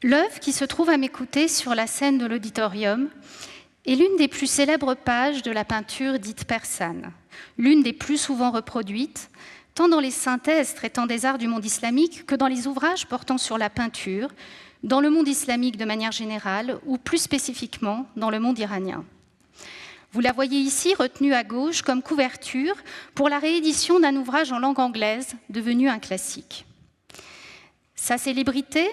L'œuvre qui se trouve à mes côtés sur la scène de l'auditorium est l'une des plus célèbres pages de la peinture dite persane, l'une des plus souvent reproduites, tant dans les synthèses traitant des arts du monde islamique que dans les ouvrages portant sur la peinture, dans le monde islamique de manière générale ou plus spécifiquement dans le monde iranien. Vous la voyez ici retenue à gauche comme couverture pour la réédition d'un ouvrage en langue anglaise devenu un classique. Sa célébrité,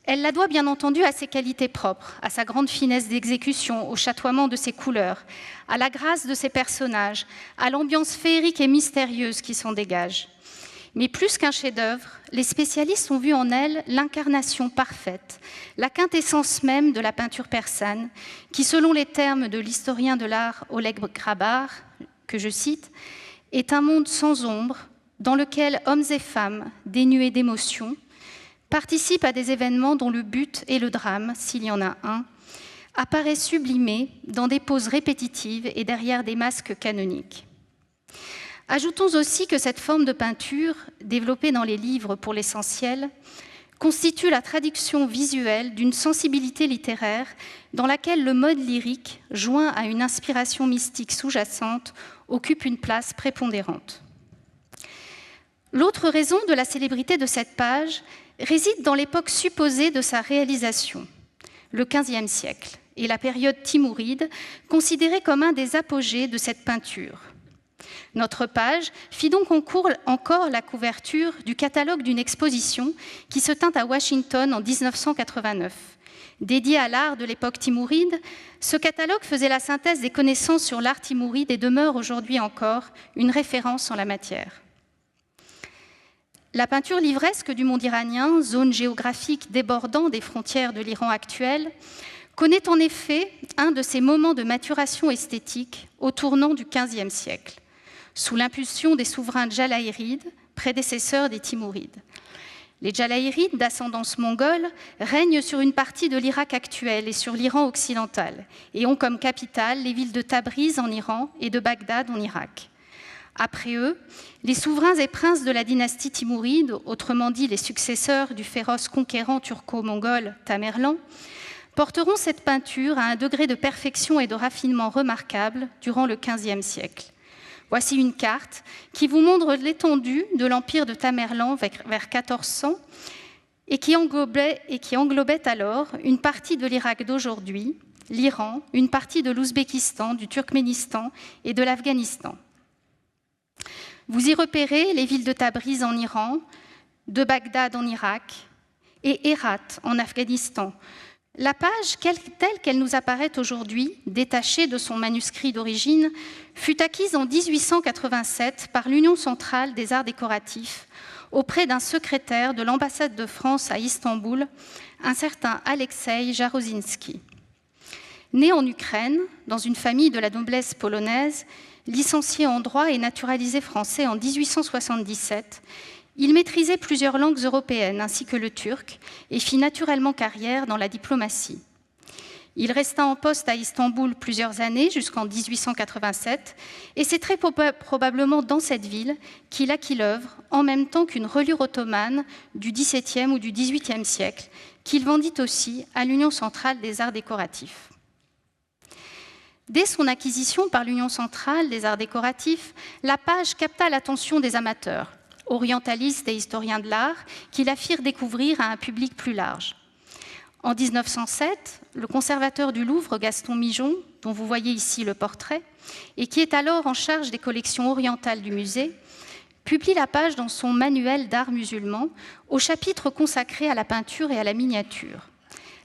elle la doit bien entendu à ses qualités propres, à sa grande finesse d'exécution, au chatoiement de ses couleurs, à la grâce de ses personnages, à l'ambiance féerique et mystérieuse qui s'en dégage. Mais plus qu'un chef-d'œuvre, les spécialistes ont vu en elle l'incarnation parfaite, la quintessence même de la peinture persane, qui, selon les termes de l'historien de l'art Oleg Grabar, que je cite, est un monde sans ombre, dans lequel hommes et femmes, dénués d'émotion, participent à des événements dont le but et le drame, s'il y en a un, apparaissent sublimés dans des poses répétitives et derrière des masques canoniques. Ajoutons aussi que cette forme de peinture, développée dans les livres pour l'essentiel, constitue la traduction visuelle d'une sensibilité littéraire dans laquelle le mode lyrique, joint à une inspiration mystique sous-jacente, occupe une place prépondérante. L'autre raison de la célébrité de cette page réside dans l'époque supposée de sa réalisation, le XVe siècle, et la période timouride, considérée comme un des apogées de cette peinture. Notre page fit donc encore la couverture du catalogue d'une exposition qui se tint à Washington en 1989. Dédié à l'art de l'époque timouride, ce catalogue faisait la synthèse des connaissances sur l'art timouride et demeure aujourd'hui encore une référence en la matière. La peinture livresque du monde iranien, zone géographique débordant des frontières de l'Iran actuel, connaît en effet un de ses moments de maturation esthétique au tournant du XVe siècle, sous l'impulsion des souverains djalaïrides, prédécesseurs des Timourides. Les djalaïrides, d'ascendance mongole, règnent sur une partie de l'Irak actuel et sur l'Iran occidental, et ont comme capitale les villes de Tabriz en Iran et de Bagdad en Irak. Après eux, les souverains et princes de la dynastie timouride, autrement dit les successeurs du féroce conquérant turco-mongol Tamerlan, porteront cette peinture à un degré de perfection et de raffinement remarquable durant le XVe siècle. Voici une carte qui vous montre l'étendue de l'empire de Tamerlan vers 1400 et qui englobait alors une partie de l'Irak d'aujourd'hui, l'Iran, une partie de l'Ouzbékistan, du Turkménistan et de l'Afghanistan. Vous y repérez les villes de Tabriz en Iran, de Bagdad en Irak et Hérat en Afghanistan. La page, telle qu'elle nous apparaît aujourd'hui, détachée de son manuscrit d'origine, fut acquise en 1887 par l'Union centrale des arts décoratifs auprès d'un secrétaire de l'ambassade de France à Istanbul, un certain Alexei Jarozinski. Né en Ukraine, dans une famille de la noblesse polonaise, licencié en droit et naturalisé français en 1877, il maîtrisait plusieurs langues européennes ainsi que le turc et fit naturellement carrière dans la diplomatie. Il resta en poste à Istanbul plusieurs années jusqu'en 1887 et c'est très probablement dans cette ville qu'il acquit l'œuvre en même temps qu'une reliure ottomane du XVIIe ou du XVIIIe siècle qu'il vendit aussi à l'Union centrale des arts décoratifs. Dès son acquisition par l'Union centrale des arts décoratifs, la page capta l'attention des amateurs, orientalistes et historiens de l'art, qui la firent découvrir à un public plus large. En 1907, le conservateur du Louvre, Gaston Migeon, dont vous voyez ici le portrait, et qui est alors en charge des collections orientales du musée, publie la page dans son manuel d'art musulman au chapitre consacré à la peinture et à la miniature.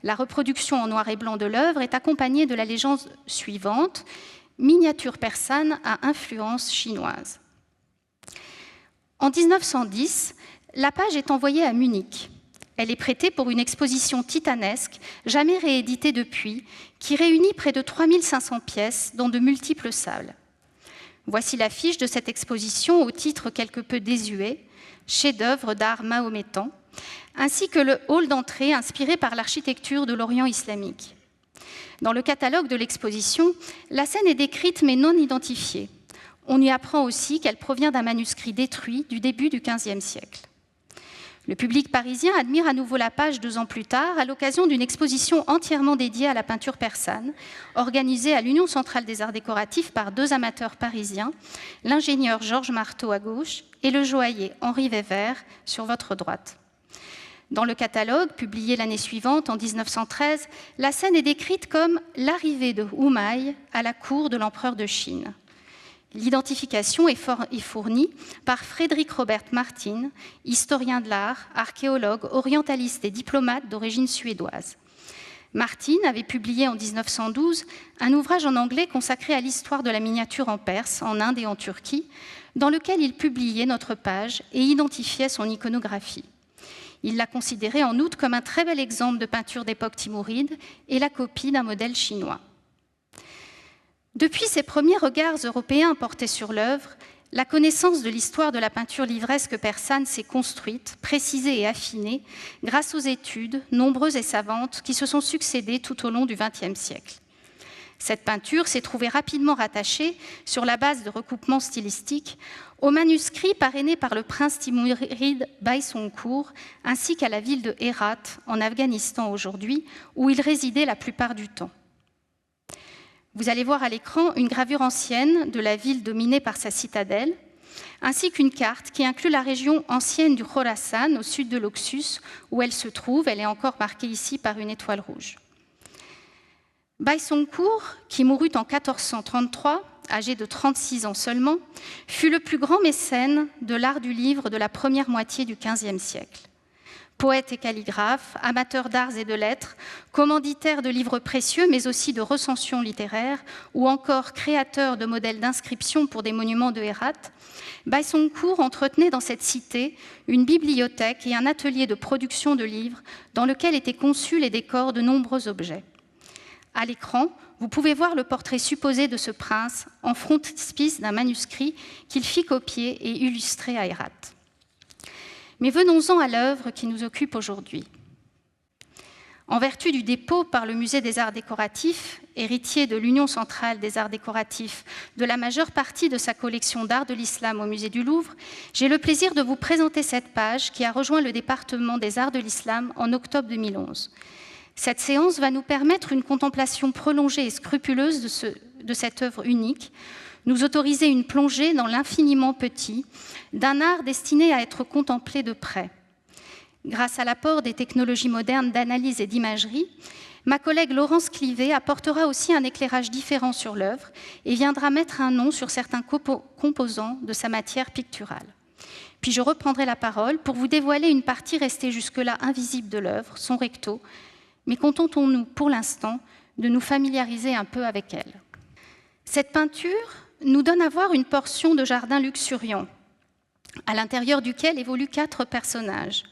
La reproduction en noir et blanc de l'œuvre est accompagnée de la légende suivante, « Miniature persane à influence chinoise ». En 1910, la page est envoyée à Munich. Elle est prêtée pour une exposition titanesque, jamais rééditée depuis, qui réunit près de 3500 pièces dans de multiples salles. Voici l'affiche de cette exposition au titre quelque peu désuet, « Chef-d'œuvre d'art mahométan », ainsi que le hall d'entrée inspiré par l'architecture de l'Orient islamique. Dans le catalogue de l'exposition, la scène est décrite mais non identifiée. On y apprend aussi qu'elle provient d'un manuscrit détruit du début du XVe siècle. Le public parisien admire à nouveau la page 2 ans plus tard à l'occasion d'une exposition entièrement dédiée à la peinture persane, organisée à l'Union centrale des arts décoratifs par 2 amateurs parisiens, l'ingénieur Georges Marteau à gauche et le joaillier Henri Weber sur votre droite. Dans le catalogue, publié l'année suivante, en 1913, la scène est décrite comme l'arrivée de Humai à la cour de l'empereur de Chine. L'identification est fournie par Frédéric Robert Martin, historien de l'art, archéologue, orientaliste et diplomate d'origine suédoise. Martin avait publié en 1912 un ouvrage en anglais consacré à l'histoire de la miniature en Perse, en Inde et en Turquie, dans lequel il publiait notre page et identifiait son iconographie. Il l'a considéré en outre comme un très bel exemple de peinture d'époque timouride et la copie d'un modèle chinois. Depuis ses premiers regards européens portés sur l'œuvre, la connaissance de l'histoire de la peinture livresque persane s'est construite, précisée et affinée grâce aux études, nombreuses et savantes, qui se sont succédées tout au long du XXe siècle. Cette peinture s'est trouvée rapidement rattachée, sur la base de recoupements stylistiques, aux manuscrits parrainés par le prince timouride Baïsonkour, ainsi qu'à la ville de Hérat, en Afghanistan aujourd'hui, où il résidait la plupart du temps. Vous allez voir à l'écran une gravure ancienne de la ville dominée par sa citadelle, ainsi qu'une carte qui inclut la région ancienne du Khorasan, au sud de l'Oxus, où elle se trouve. Elle est encore marquée ici par une étoile rouge. Baïsonkour, qui mourut en 1433, âgé de 36 ans seulement, fut le plus grand mécène de l'art du livre de la première moitié du XVe siècle. Poète et calligraphe, amateur d'arts et de lettres, commanditaire de livres précieux, mais aussi de recensions littéraires, ou encore créateur de modèles d'inscription pour des monuments de Hérat, Baïsonkour entretenait dans cette cité une bibliothèque et un atelier de production de livres dans lequel étaient conçus les décors de nombreux objets. À l'écran, vous pouvez voir le portrait supposé de ce prince en frontispice d'un manuscrit qu'il fit copier et illustrer à Hérat. Mais venons-en à l'œuvre qui nous occupe aujourd'hui. En vertu du dépôt par le Musée des Arts Décoratifs, héritier de l'Union centrale des arts décoratifs, de la majeure partie de sa collection d'art de l'islam au Musée du Louvre, j'ai le plaisir de vous présenter cette page qui a rejoint le département des arts de l'islam en octobre 2011. Cette séance va nous permettre une contemplation prolongée et scrupuleuse de cette œuvre unique, nous autoriser une plongée dans l'infiniment petit d'un art destiné à être contemplé de près. Grâce à l'apport des technologies modernes d'analyse et d'imagerie, ma collègue Laurence Clivet apportera aussi un éclairage différent sur l'œuvre et viendra mettre un nom sur certains composants de sa matière picturale. Puis je reprendrai la parole pour vous dévoiler une partie restée jusque-là invisible de l'œuvre, son recto, mais contentons-nous pour l'instant de nous familiariser un peu avec elle. Cette peinture nous donne à voir une portion de jardin luxuriant, à l'intérieur duquel évoluent 4 personnages.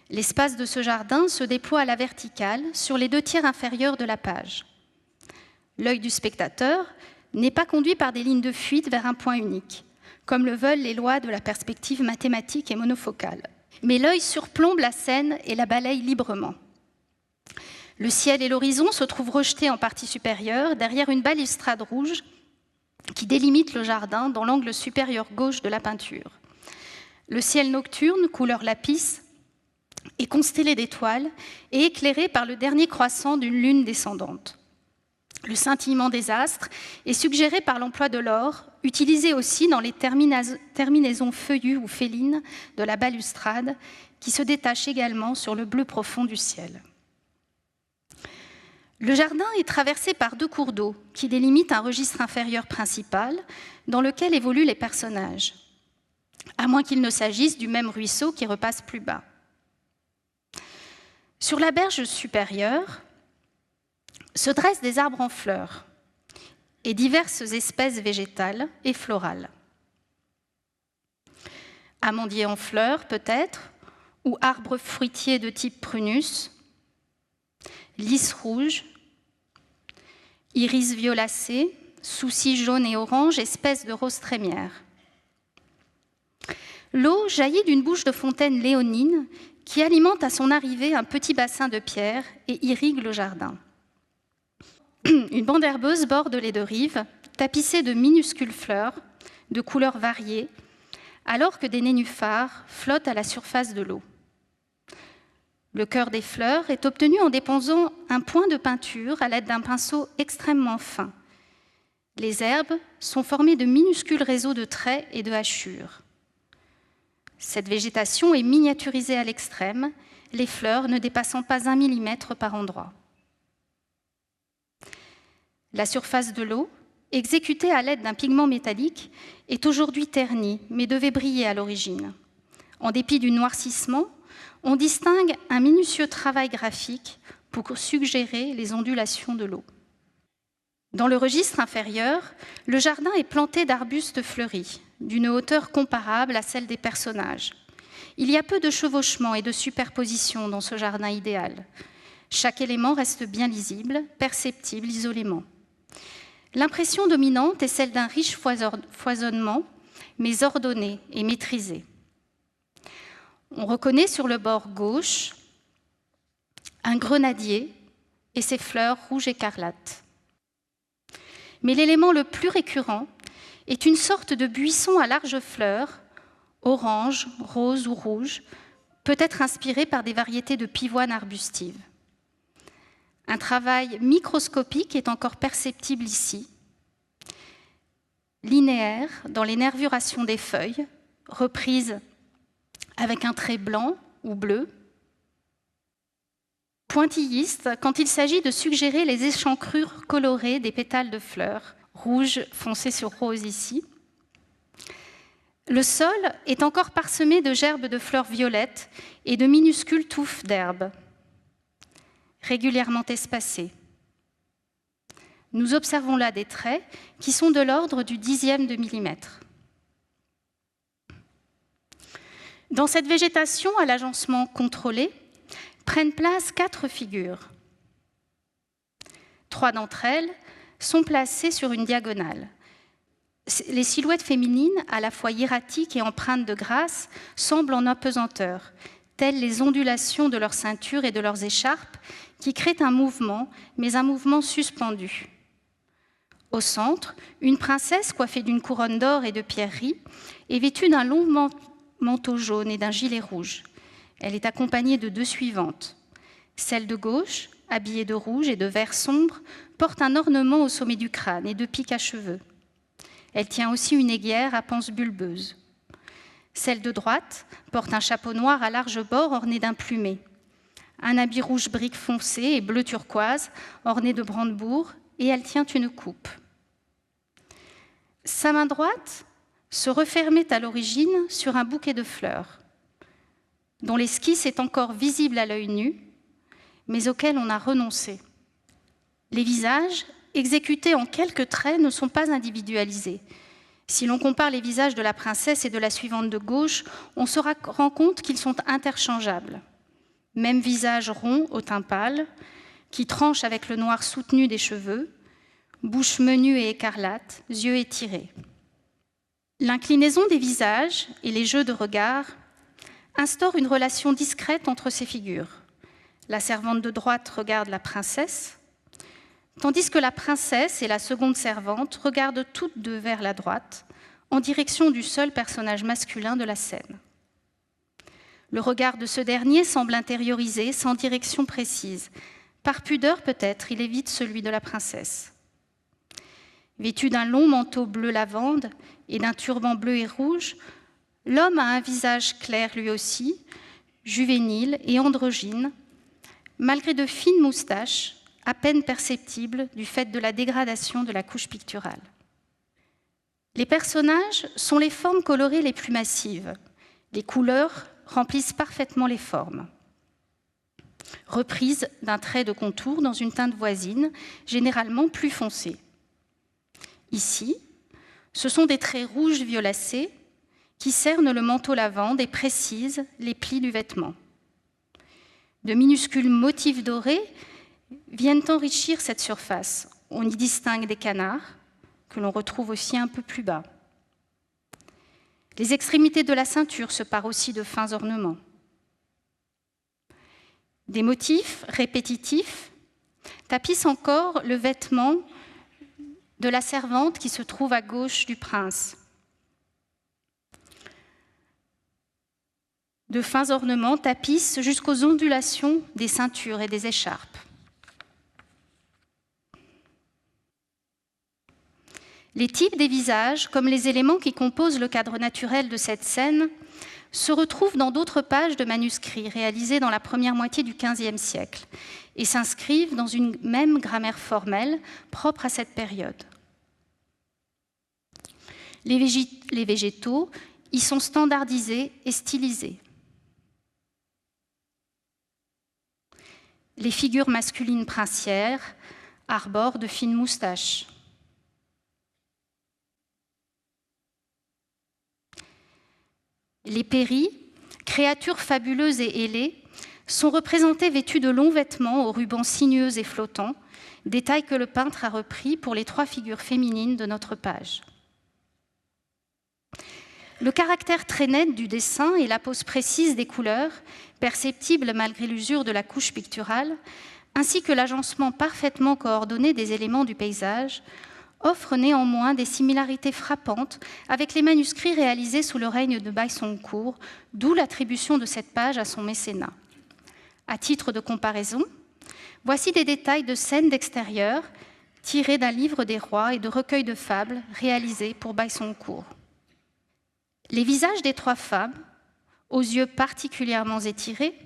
L'espace de ce jardin se déploie à la verticale sur les 2 tiers inférieurs de la page. L'œil du spectateur n'est pas conduit par des lignes de fuite vers un point unique, comme le veulent les lois de la perspective mathématique et monofocale. Mais l'œil surplombe la scène et la balaye librement. Le ciel et l'horizon se trouvent rejetés en partie supérieure derrière une balustrade rouge qui délimite le jardin dans l'angle supérieur gauche de la peinture. Le ciel nocturne, couleur lapis, est constellé d'étoiles et éclairé par le dernier croissant d'une lune descendante. Le scintillement des astres est suggéré par l'emploi de l'or, utilisé aussi dans les terminaisons feuillues ou félines de la balustrade, qui se détachent également sur le bleu profond du ciel. Le jardin est traversé par 2 cours d'eau qui délimitent un registre inférieur principal dans lequel évoluent les personnages, à moins qu'il ne s'agisse du même ruisseau qui repasse plus bas. Sur la berge supérieure se dressent des arbres en fleurs et diverses espèces végétales et florales. Amandiers en fleurs peut-être, ou arbres fruitiers de type prunus, lys rouge, iris violacé, soucis jaunes et orange, espèces de rose trémière. L'eau jaillit d'une bouche de fontaine léonine qui alimente à son arrivée un petit bassin de pierre et irrigue le jardin. Une bande herbeuse borde les 2 rives, tapissée de minuscules fleurs, de couleurs variées, alors que des nénuphars flottent à la surface de l'eau. Le cœur des fleurs est obtenu en déposant un point de peinture à l'aide d'un pinceau extrêmement fin. Les herbes sont formées de minuscules réseaux de traits et de hachures. Cette végétation est miniaturisée à l'extrême, les fleurs ne dépassant pas 1 millimètre par endroit. La surface de l'eau, exécutée à l'aide d'un pigment métallique, est aujourd'hui ternie, mais devait briller à l'origine. En dépit du noircissement, on distingue un minutieux travail graphique pour suggérer les ondulations de l'eau. Dans le registre inférieur, le jardin est planté d'arbustes fleuris, d'une hauteur comparable à celle des personnages. Il y a peu de chevauchement et de superposition dans ce jardin idéal. Chaque élément reste bien lisible, perceptible isolément. L'impression dominante est celle d'un riche foisonnement, mais ordonné et maîtrisé. On reconnaît sur le bord gauche un grenadier et ses fleurs rouges écarlates. Mais l'élément le plus récurrent est une sorte de buisson à larges fleurs, orange, rose ou rouge, peut-être inspiré par des variétés de pivoine arbustives. Un travail microscopique est encore perceptible ici, linéaire dans les nervurations des feuilles, reprises avec un trait blanc ou bleu, pointilliste quand il s'agit de suggérer les échancrures colorées des pétales de fleurs, rouge foncé sur rose ici. Le sol est encore parsemé de gerbes de fleurs violettes et de minuscules touffes d'herbes, régulièrement espacées. Nous observons là des traits qui sont de l'ordre du 10e de millimètre. Dans cette végétation à l'agencement contrôlé, prennent place 4 figures. 3 d'entre elles sont placées sur une diagonale. Les silhouettes féminines, à la fois hiératiques et empreintes de grâce, semblent en apesanteur, telles les ondulations de leur ceinture et de leurs écharpes, qui créent un mouvement, mais un mouvement suspendu. Au centre, une princesse coiffée d'une couronne d'or et de pierreries est vêtue d'un long manteau jaune et d'un gilet rouge. Elle est accompagnée de 2 suivantes. Celle de gauche, habillée de rouge et de vert sombre, porte un ornement au sommet du crâne et 2 pics à cheveux. Elle tient aussi une aiguière à panse bulbeuse. Celle de droite porte un chapeau noir à large bord orné d'un plumet, un habit rouge brique foncé et bleu turquoise orné de brandebourgs, et elle tient une coupe. Sa main droite se refermait à l'origine sur un bouquet de fleurs, dont l'esquisse est encore visible à l'œil nu, mais auquel on a renoncé. Les visages, exécutés en quelques traits, ne sont pas individualisés. Si l'on compare les visages de la princesse et de la suivante de gauche, on se rend compte qu'ils sont interchangeables. Même visage rond au teint pâle, qui tranche avec le noir soutenu des cheveux, bouche menue et écarlate, yeux étirés. L'inclinaison des visages et les jeux de regard instaurent une relation discrète entre ces figures. La servante de droite regarde la princesse, tandis que la princesse et la seconde servante regardent toutes deux vers la droite, en direction du seul personnage masculin de la scène. Le regard de ce dernier semble intériorisé, sans direction précise. Par pudeur peut-être, il évite celui de la princesse. Vêtu d'un long manteau bleu lavande et d'un turban bleu et rouge, l'homme a un visage clair lui aussi, juvénile et androgyne, malgré de fines moustaches, à peine perceptibles du fait de la dégradation de la couche picturale. Les personnages sont les formes colorées les plus massives. Les couleurs remplissent parfaitement les formes. Reprise d'un trait de contour dans une teinte voisine, généralement plus foncée. Ici, ce sont des traits rouges violacés qui cernent le manteau lavande et précisent les plis du vêtement. De minuscules motifs dorés viennent enrichir cette surface. On y distingue des canards, que l'on retrouve aussi un peu plus bas. Les extrémités de la ceinture se parent aussi de fins ornements. Des motifs répétitifs tapissent encore le vêtement de la servante qui se trouve à gauche du prince. De fins ornements tapissent jusqu'aux ondulations des ceintures et des écharpes. Les types des visages, comme les éléments qui composent le cadre naturel de cette scène, se retrouvent dans d'autres pages de manuscrits réalisés dans la première moitié du XVe siècle et s'inscrivent dans une même grammaire formelle propre à cette période. Les végétaux y sont standardisés et stylisés. Les figures masculines princières arborent de fines moustaches. Les péris, créatures fabuleuses et ailées, sont représentés vêtus de longs vêtements aux rubans sinueux et flottants, détail que le peintre a repris pour les 3 figures féminines de notre page. Le caractère très net du dessin et la pose précise des couleurs, perceptibles malgré l'usure de la couche picturale, ainsi que l'agencement parfaitement coordonné des éléments du paysage, offrent néanmoins des similarités frappantes avec les manuscrits réalisés sous le règne de Baïsongcourt, d'où l'attribution de cette page à son mécénat. À titre de comparaison, voici des détails de scènes d'extérieur tirés d'un livre des rois et de recueils de fables réalisés pour Baïsongcourt. Les visages des 3 femmes, aux yeux particulièrement étirés,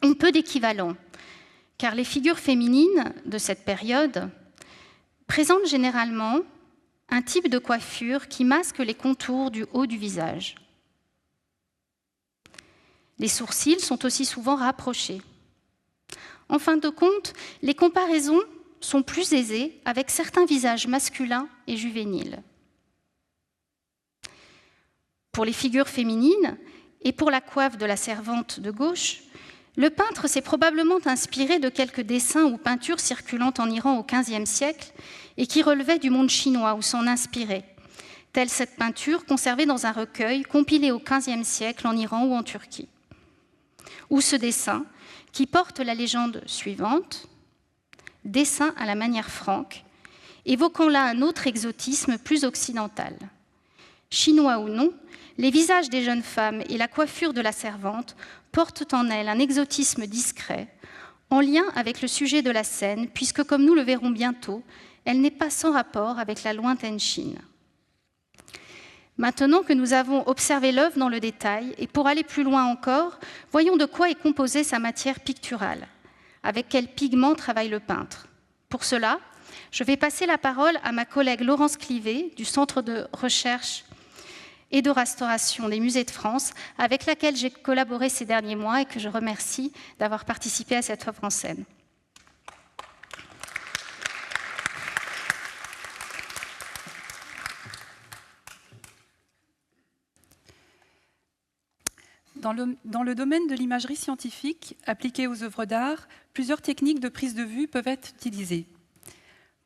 ont peu d'équivalent, car les figures féminines de cette période présentent généralement un type de coiffure qui masque les contours du haut du visage. Les sourcils sont aussi souvent rapprochés. En fin de compte, les comparaisons sont plus aisées avec certains visages masculins et juvéniles. Pour les figures féminines et pour la coiffe de la servante de gauche, le peintre s'est probablement inspiré de quelques dessins ou peintures circulant en Iran au XVe siècle et qui relevaient du monde chinois ou s'en inspiraient, telle cette peinture conservée dans un recueil compilé au XVe siècle en Iran ou en Turquie. Ou ce dessin qui porte la légende suivante, dessin à la manière franque, évoquant là un autre exotisme plus occidental. Chinois ou non, les visages des jeunes femmes et la coiffure de la servante portent en elles un exotisme discret, en lien avec le sujet de la scène, puisque, comme nous le verrons bientôt, elle n'est pas sans rapport avec la lointaine Chine. Maintenant que nous avons observé l'œuvre dans le détail, et pour aller plus loin encore, voyons de quoi est composée sa matière picturale, avec quels pigments travaille le peintre. Pour cela, je vais passer la parole à ma collègue Laurence Clivet, du Centre de recherche et de restauration des musées de France, avec laquelle j'ai collaboré ces derniers mois et que je remercie d'avoir participé à cette œuvre en scène. Dans le domaine de l'imagerie scientifique appliquée aux œuvres d'art, plusieurs techniques de prise de vue peuvent être utilisées.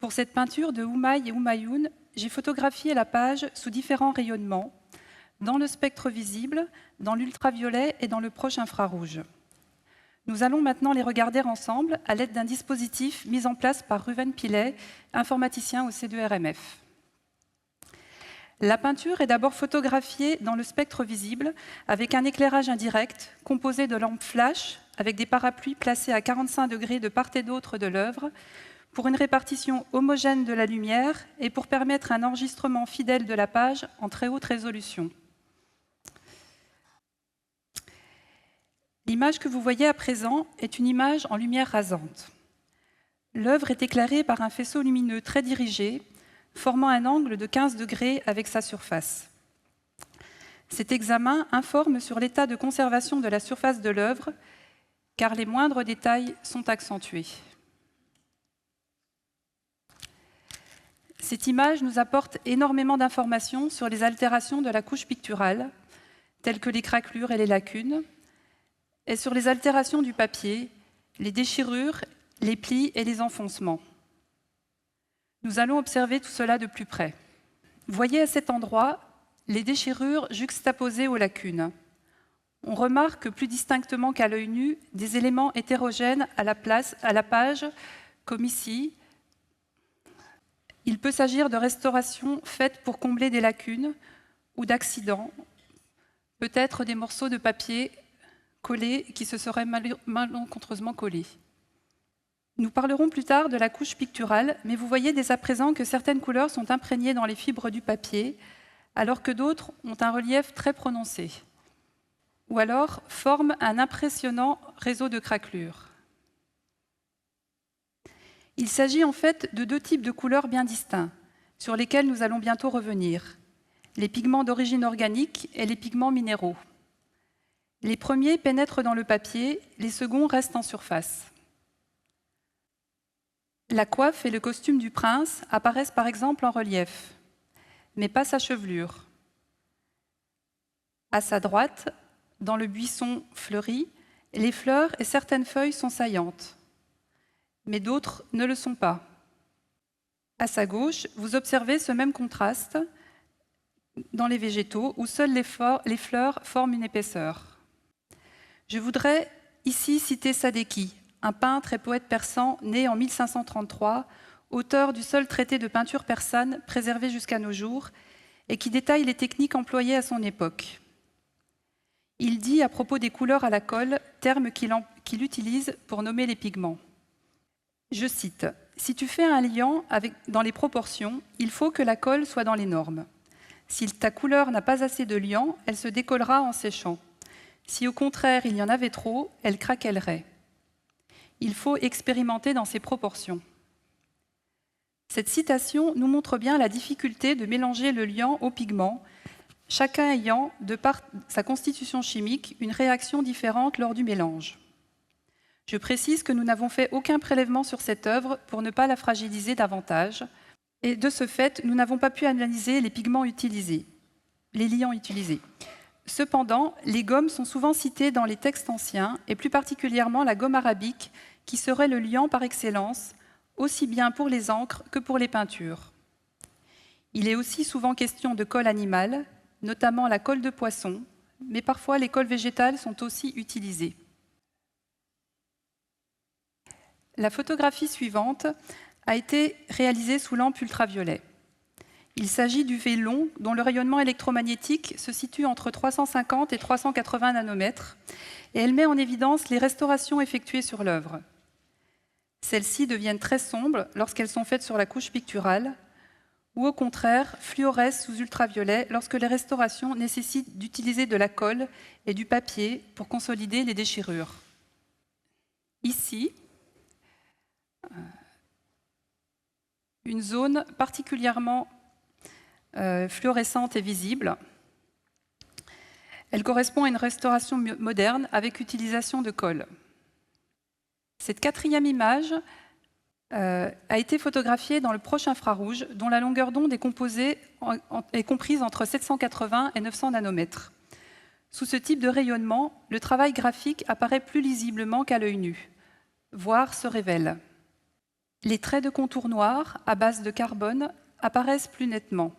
Pour cette peinture de Humayun et Humayun, j'ai photographié la page sous différents rayonnements, dans le spectre visible, dans l'ultraviolet et dans le proche infrarouge. Nous allons maintenant les regarder ensemble à l'aide d'un dispositif mis en place par Ruven Pillet, informaticien au C2RMF. La peinture est d'abord photographiée dans le spectre visible avec un éclairage indirect composé de lampes flash avec des parapluies placés à 45 degrés de part et d'autre de l'œuvre pour une répartition homogène de la lumière et pour permettre un enregistrement fidèle de la page en très haute résolution. L'image que vous voyez à présent est une image en lumière rasante. L'œuvre est éclairée par un faisceau lumineux très dirigé, formant un angle de 15 degrés avec sa surface. Cet examen informe sur l'état de conservation de la surface de l'œuvre, car les moindres détails sont accentués. Cette image nous apporte énormément d'informations sur les altérations de la couche picturale, telles que les craquelures et les lacunes, et sur les altérations du papier, les déchirures, les plis et les enfoncements. Nous allons observer tout cela de plus près. Voyez à cet endroit les déchirures juxtaposées aux lacunes. On remarque plus distinctement qu'à l'œil nu des éléments hétérogènes à la page, comme ici. Il peut s'agir de restaurations faites pour combler des lacunes ou d'accidents, peut-être des morceaux de papier collés qui se seraient malencontreusement collés. Nous parlerons plus tard de la couche picturale, mais vous voyez dès à présent que certaines couleurs sont imprégnées dans les fibres du papier, alors que d'autres ont un relief très prononcé, ou alors forment un impressionnant réseau de craquelures. Il s'agit en fait de deux types de couleurs bien distincts, sur lesquels nous allons bientôt revenir, les pigments d'origine organique et les pigments minéraux. Les premiers pénètrent dans le papier, les seconds restent en surface. La coiffe et le costume du prince apparaissent par exemple en relief, mais pas sa chevelure. À sa droite, dans le buisson fleuri, les fleurs et certaines feuilles sont saillantes, mais d'autres ne le sont pas. À sa gauche, vous observez ce même contraste dans les végétaux, où seules les fleurs forment une épaisseur. Je voudrais ici citer Sadeki, un peintre et poète persan né en 1533, auteur du seul traité de peinture persane préservé jusqu'à nos jours, et qui détaille les techniques employées à son époque. Il dit à propos des couleurs à la colle, terme qu'il utilise pour nommer les pigments. Je cite, « Si tu fais un liant dans les proportions, il faut que la colle soit dans les normes. Si ta couleur n'a pas assez de liant, elle se décollera en séchant. Si au contraire il y en avait trop, elle craquellerait. Il faut expérimenter dans ces proportions. » Cette citation nous montre bien la difficulté de mélanger le liant au pigment, chacun ayant, de par sa constitution chimique, une réaction différente lors du mélange. Je précise que nous n'avons fait aucun prélèvement sur cette œuvre pour ne pas la fragiliser davantage, et de ce fait, nous n'avons pas pu analyser les pigments utilisés, les liants utilisés. Cependant, les gommes sont souvent citées dans les textes anciens, et plus particulièrement la gomme arabique, qui serait le liant par excellence, aussi bien pour les encres que pour les peintures. Il est aussi souvent question de colle animale, notamment la colle de poisson, mais parfois les colles végétales sont aussi utilisées. La photographie suivante a été réalisée sous lampe ultraviolet. Il s'agit d'UV long dont le rayonnement électromagnétique se situe entre 350 et 380 nanomètres et elle met en évidence les restaurations effectuées sur l'œuvre. Celles-ci deviennent très sombres lorsqu'elles sont faites sur la couche picturale ou au contraire fluorescent sous ultraviolet lorsque les restaurations nécessitent d'utiliser de la colle et du papier pour consolider les déchirures. Ici, une zone particulièrement fluorescente et visible. Elle correspond à une restauration moderne avec utilisation de colle. Cette quatrième image a été photographiée dans le proche infrarouge, dont la longueur d'onde est comprise entre 780 et 900 nanomètres. Sous ce type de rayonnement, le travail graphique apparaît plus lisiblement qu'à l'œil nu, voire se révèle. Les traits de contour noirs à base de carbone apparaissent plus nettement.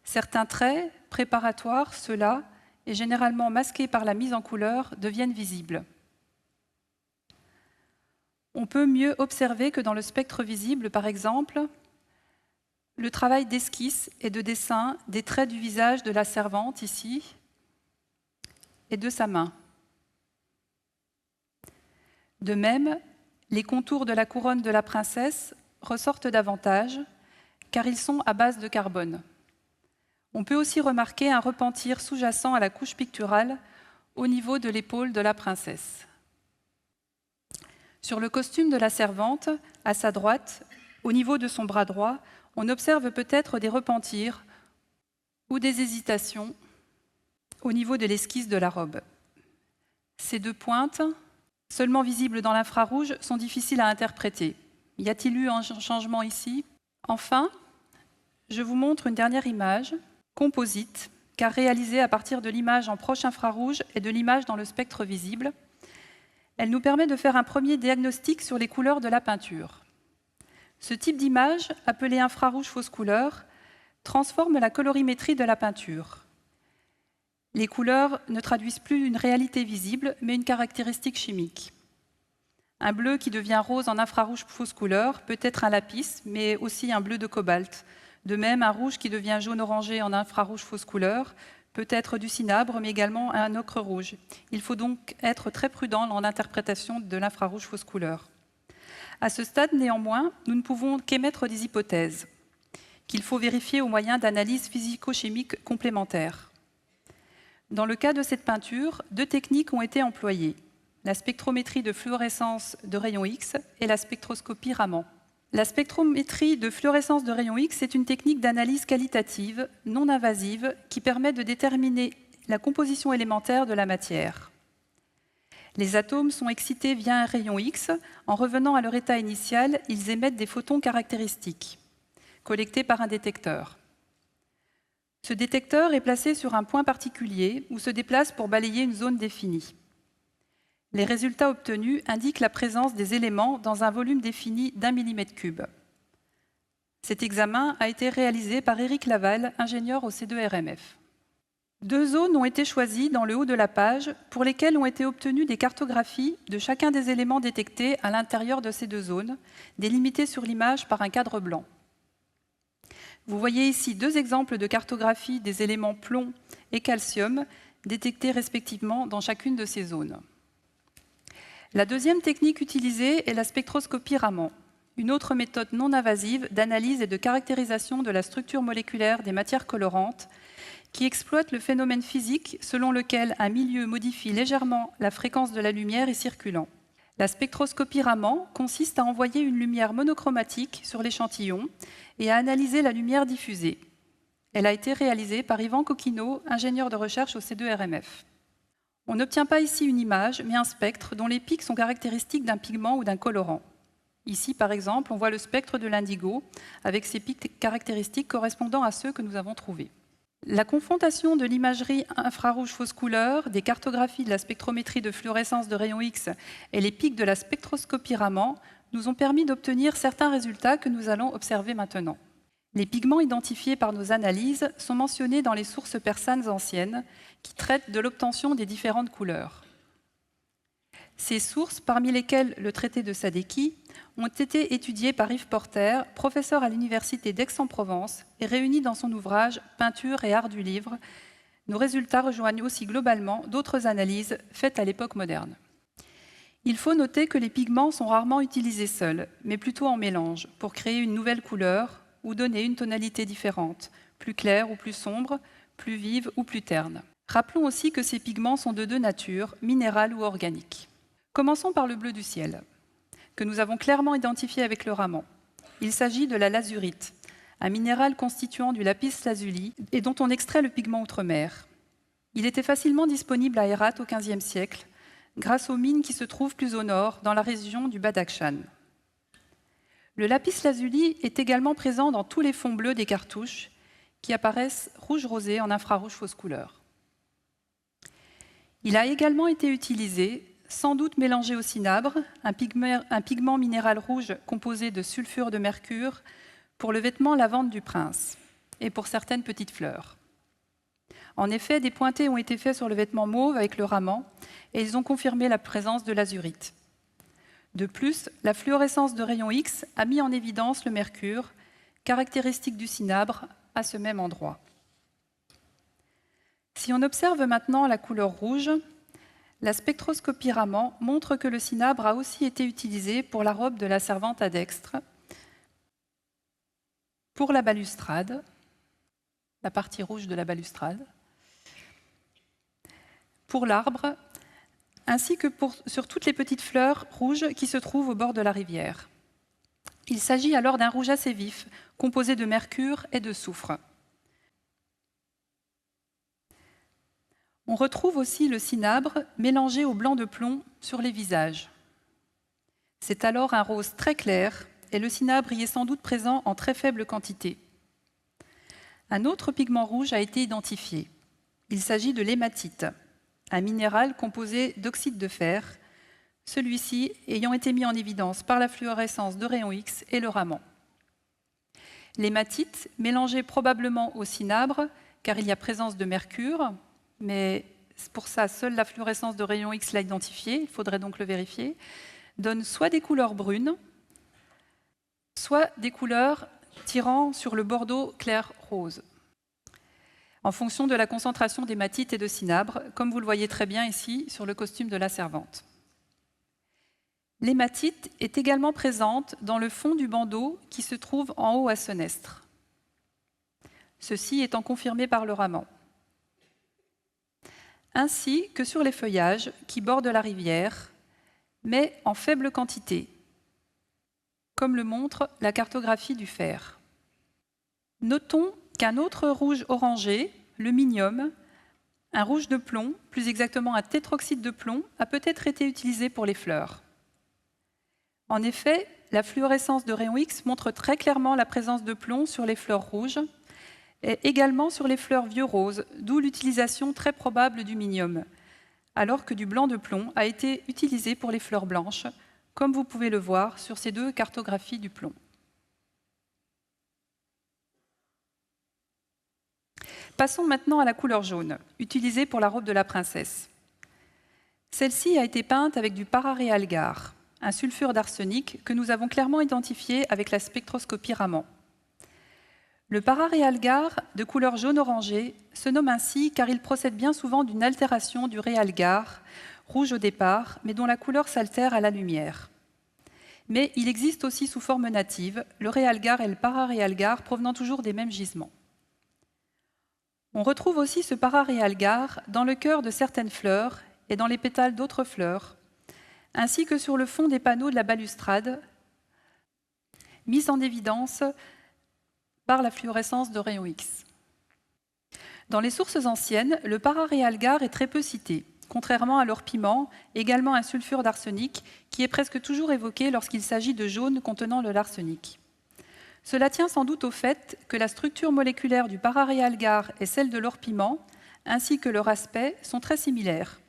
Certains traits préparatoires, ceux-là, et généralement masqués par la mise en couleur, deviennent visibles. On peut mieux observer que dans le spectre visible, par exemple, le travail d'esquisse et de dessin des traits du visage de la servante, ici, et de sa main. De même, les contours de la couronne de la princesse ressortent davantage, car ils sont à base de carbone. On peut aussi remarquer un repentir sous-jacent à la couche picturale au niveau de l'épaule de la princesse. Sur le costume de la servante, à sa droite, au niveau de son bras droit, on observe peut-être des repentirs ou des hésitations au niveau de l'esquisse de la robe. Ces deux pointes, seulement visibles dans l'infrarouge, sont difficiles à interpréter. Y a-t-il eu un changement ici? Enfin, je vous montre une dernière image, composite, car réalisée à partir de l'image en proche infrarouge et de l'image dans le spectre visible. Elle nous permet de faire un premier diagnostic sur les couleurs de la peinture. Ce type d'image, appelé infrarouge fausse couleur, transforme la colorimétrie de la peinture. Les couleurs ne traduisent plus une réalité visible, mais une caractéristique chimique. Un bleu qui devient rose en infrarouge fausse couleur peut être un lapis, mais aussi un bleu de cobalt. De même, un rouge qui devient jaune orangé en infrarouge fausse couleur peut être du cinabre, mais également un ocre rouge. Il faut donc être très prudent dans l'interprétation de l'infrarouge fausse couleur. À ce stade, néanmoins, nous ne pouvons qu'émettre des hypothèses qu'il faut vérifier au moyen d'analyses physico-chimiques complémentaires. Dans le cas de cette peinture, 2 techniques ont été employées, la spectrométrie de fluorescence de rayons X et la spectroscopie Raman. La spectrométrie de fluorescence de rayons X est une technique d'analyse qualitative, non invasive, qui permet de déterminer la composition élémentaire de la matière. Les atomes sont excités via un rayon X. En revenant à leur état initial, ils émettent des photons caractéristiques, collectés par un détecteur. Ce détecteur est placé sur un point particulier où se déplace pour balayer une zone définie. Les résultats obtenus indiquent la présence des éléments dans un volume défini d'1 mm3. Cet examen a été réalisé par Éric Laval, ingénieur au C2RMF. 2 zones ont été choisies dans le haut de la page pour lesquelles ont été obtenues des cartographies de chacun des éléments détectés à l'intérieur de ces 2 zones, délimitées sur l'image par un cadre blanc. Vous voyez ici 2 exemples de cartographie des éléments plomb et calcium détectés respectivement dans chacune de ces zones. La deuxième technique utilisée est la spectroscopie Raman, une autre méthode non invasive d'analyse et de caractérisation de la structure moléculaire des matières colorantes qui exploite le phénomène physique selon lequel un milieu modifie légèrement la fréquence de la lumière y circulant. La spectroscopie Raman consiste à envoyer une lumière monochromatique sur l'échantillon et à analyser la lumière diffusée. Elle a été réalisée par Yvan Coquino, ingénieur de recherche au C2RMF. On n'obtient pas ici une image, mais un spectre dont les pics sont caractéristiques d'un pigment ou d'un colorant. Ici, par exemple, on voit le spectre de l'indigo, avec ses pics caractéristiques correspondant à ceux que nous avons trouvés. La confrontation de l'imagerie infrarouge fausse couleur, des cartographies de la spectrométrie de fluorescence de rayons X et les pics de la spectroscopie Raman nous ont permis d'obtenir certains résultats que nous allons observer maintenant. Les pigments identifiés par nos analyses sont mentionnés dans les sources persanes anciennes qui traitent de l'obtention des différentes couleurs. Ces sources, parmi lesquelles le traité de Sadeki, ont été étudiées par Yves Porter, professeur à l'université d'Aix-en-Provence, et réunies dans son ouvrage « Peinture et art du livre ». Nos résultats rejoignent aussi globalement d'autres analyses faites à l'époque moderne. Il faut noter que les pigments sont rarement utilisés seuls, mais plutôt en mélange, pour créer une nouvelle couleur ou donner une tonalité différente, plus claire ou plus sombre, plus vive ou plus terne. Rappelons aussi que ces pigments sont de 2 natures, minérale ou organique. Commençons par le bleu du ciel, que nous avons clairement identifié avec le Raman. Il s'agit de la lazurite, un minéral constituant du lapis lazuli et dont on extrait le pigment outre-mer. Il était facilement disponible à Hérat au XVe siècle, grâce aux mines qui se trouvent plus au nord, dans la région du Badakhshan. Le lapis lazuli est également présent dans tous les fonds bleus des cartouches, qui apparaissent rouge rosé en infrarouge fausse couleur. Il a également été utilisé, sans doute mélangé au cinabre, un pigment minéral rouge composé de sulfure de mercure pour le vêtement lavande du prince et pour certaines petites fleurs. En effet, des pointés ont été faits sur le vêtement mauve avec le Raman et ils ont confirmé la présence de l'azurite. De plus, la fluorescence de rayons X a mis en évidence le mercure, caractéristique du cinabre, à ce même endroit. Si on observe maintenant la couleur rouge, la spectroscopie Raman montre que le cinabre a aussi été utilisé pour la robe de la servante à dextre, pour la balustrade, la partie rouge de la balustrade, pour l'arbre, ainsi que sur toutes les petites fleurs rouges qui se trouvent au bord de la rivière. Il s'agit alors d'un rouge assez vif, composé de mercure et de soufre. On retrouve aussi le cinabre mélangé au blanc de plomb sur les visages. C'est alors un rose très clair et le cinabre y est sans doute présent en très faible quantité. Un autre pigment rouge a été identifié. Il s'agit de l'hématite, un minéral composé d'oxyde de fer, celui-ci ayant été mis en évidence par la fluorescence de rayons X et le Raman. L'hématite, mélangée probablement au cinabre, car il y a présence de mercure, mais pour ça, seule la fluorescence de rayons X l'a identifié, il faudrait donc le vérifier, donne soit des couleurs brunes, soit des couleurs tirant sur le bordeaux clair rose. en fonction de la concentration d'hématite et de cinabre, comme vous le voyez très bien ici sur le costume de la servante. L'hématite est également présente dans le fond du bandeau qui se trouve en haut à Senestre. Ceci étant confirmé par le raman. Ainsi que sur les feuillages qui bordent la rivière, mais en faible quantité, comme le montre la cartographie du fer. Notons qu'un autre rouge orangé, le minium, un rouge de plomb, plus exactement un tétroxyde de plomb, a peut-être été utilisé pour les fleurs. En effet, la fluorescence de rayon X montre très clairement la présence de plomb sur les fleurs rouges et également sur les fleurs vieux roses, d'où l'utilisation très probable du minium, alors que du blanc de plomb a été utilisé pour les fleurs blanches, comme vous pouvez le voir sur ces deux cartographies du plomb. Passons maintenant à la couleur jaune, utilisée pour la robe de la princesse. Celle-ci a été peinte avec du pararéalgar, un sulfure d'arsenic que nous avons clairement identifié avec la spectroscopie Raman. Le pararéalgar, de couleur jaune-orangé, se nomme ainsi car il procède bien souvent d'une altération du réalgar, rouge au départ, mais dont la couleur s'altère à la lumière. Mais il existe aussi sous forme native, le réalgar et le pararéalgar provenant toujours des mêmes gisements. On retrouve aussi ce pararéalgar dans le cœur de certaines fleurs et dans les pétales d'autres fleurs, ainsi que sur le fond des panneaux de la balustrade, mis en évidence par la fluorescence de rayon X. Dans les sources anciennes, le pararéalgar est très peu cité, contrairement à l'or piment, également un sulfure d'arsenic, qui est presque toujours évoqué lorsqu'il s'agit de jaune contenant de l'arsenic. Cela tient sans doute au fait que la structure moléculaire du pararéalgar et celle de l'or piment, ainsi que leur aspect, sont très similaires.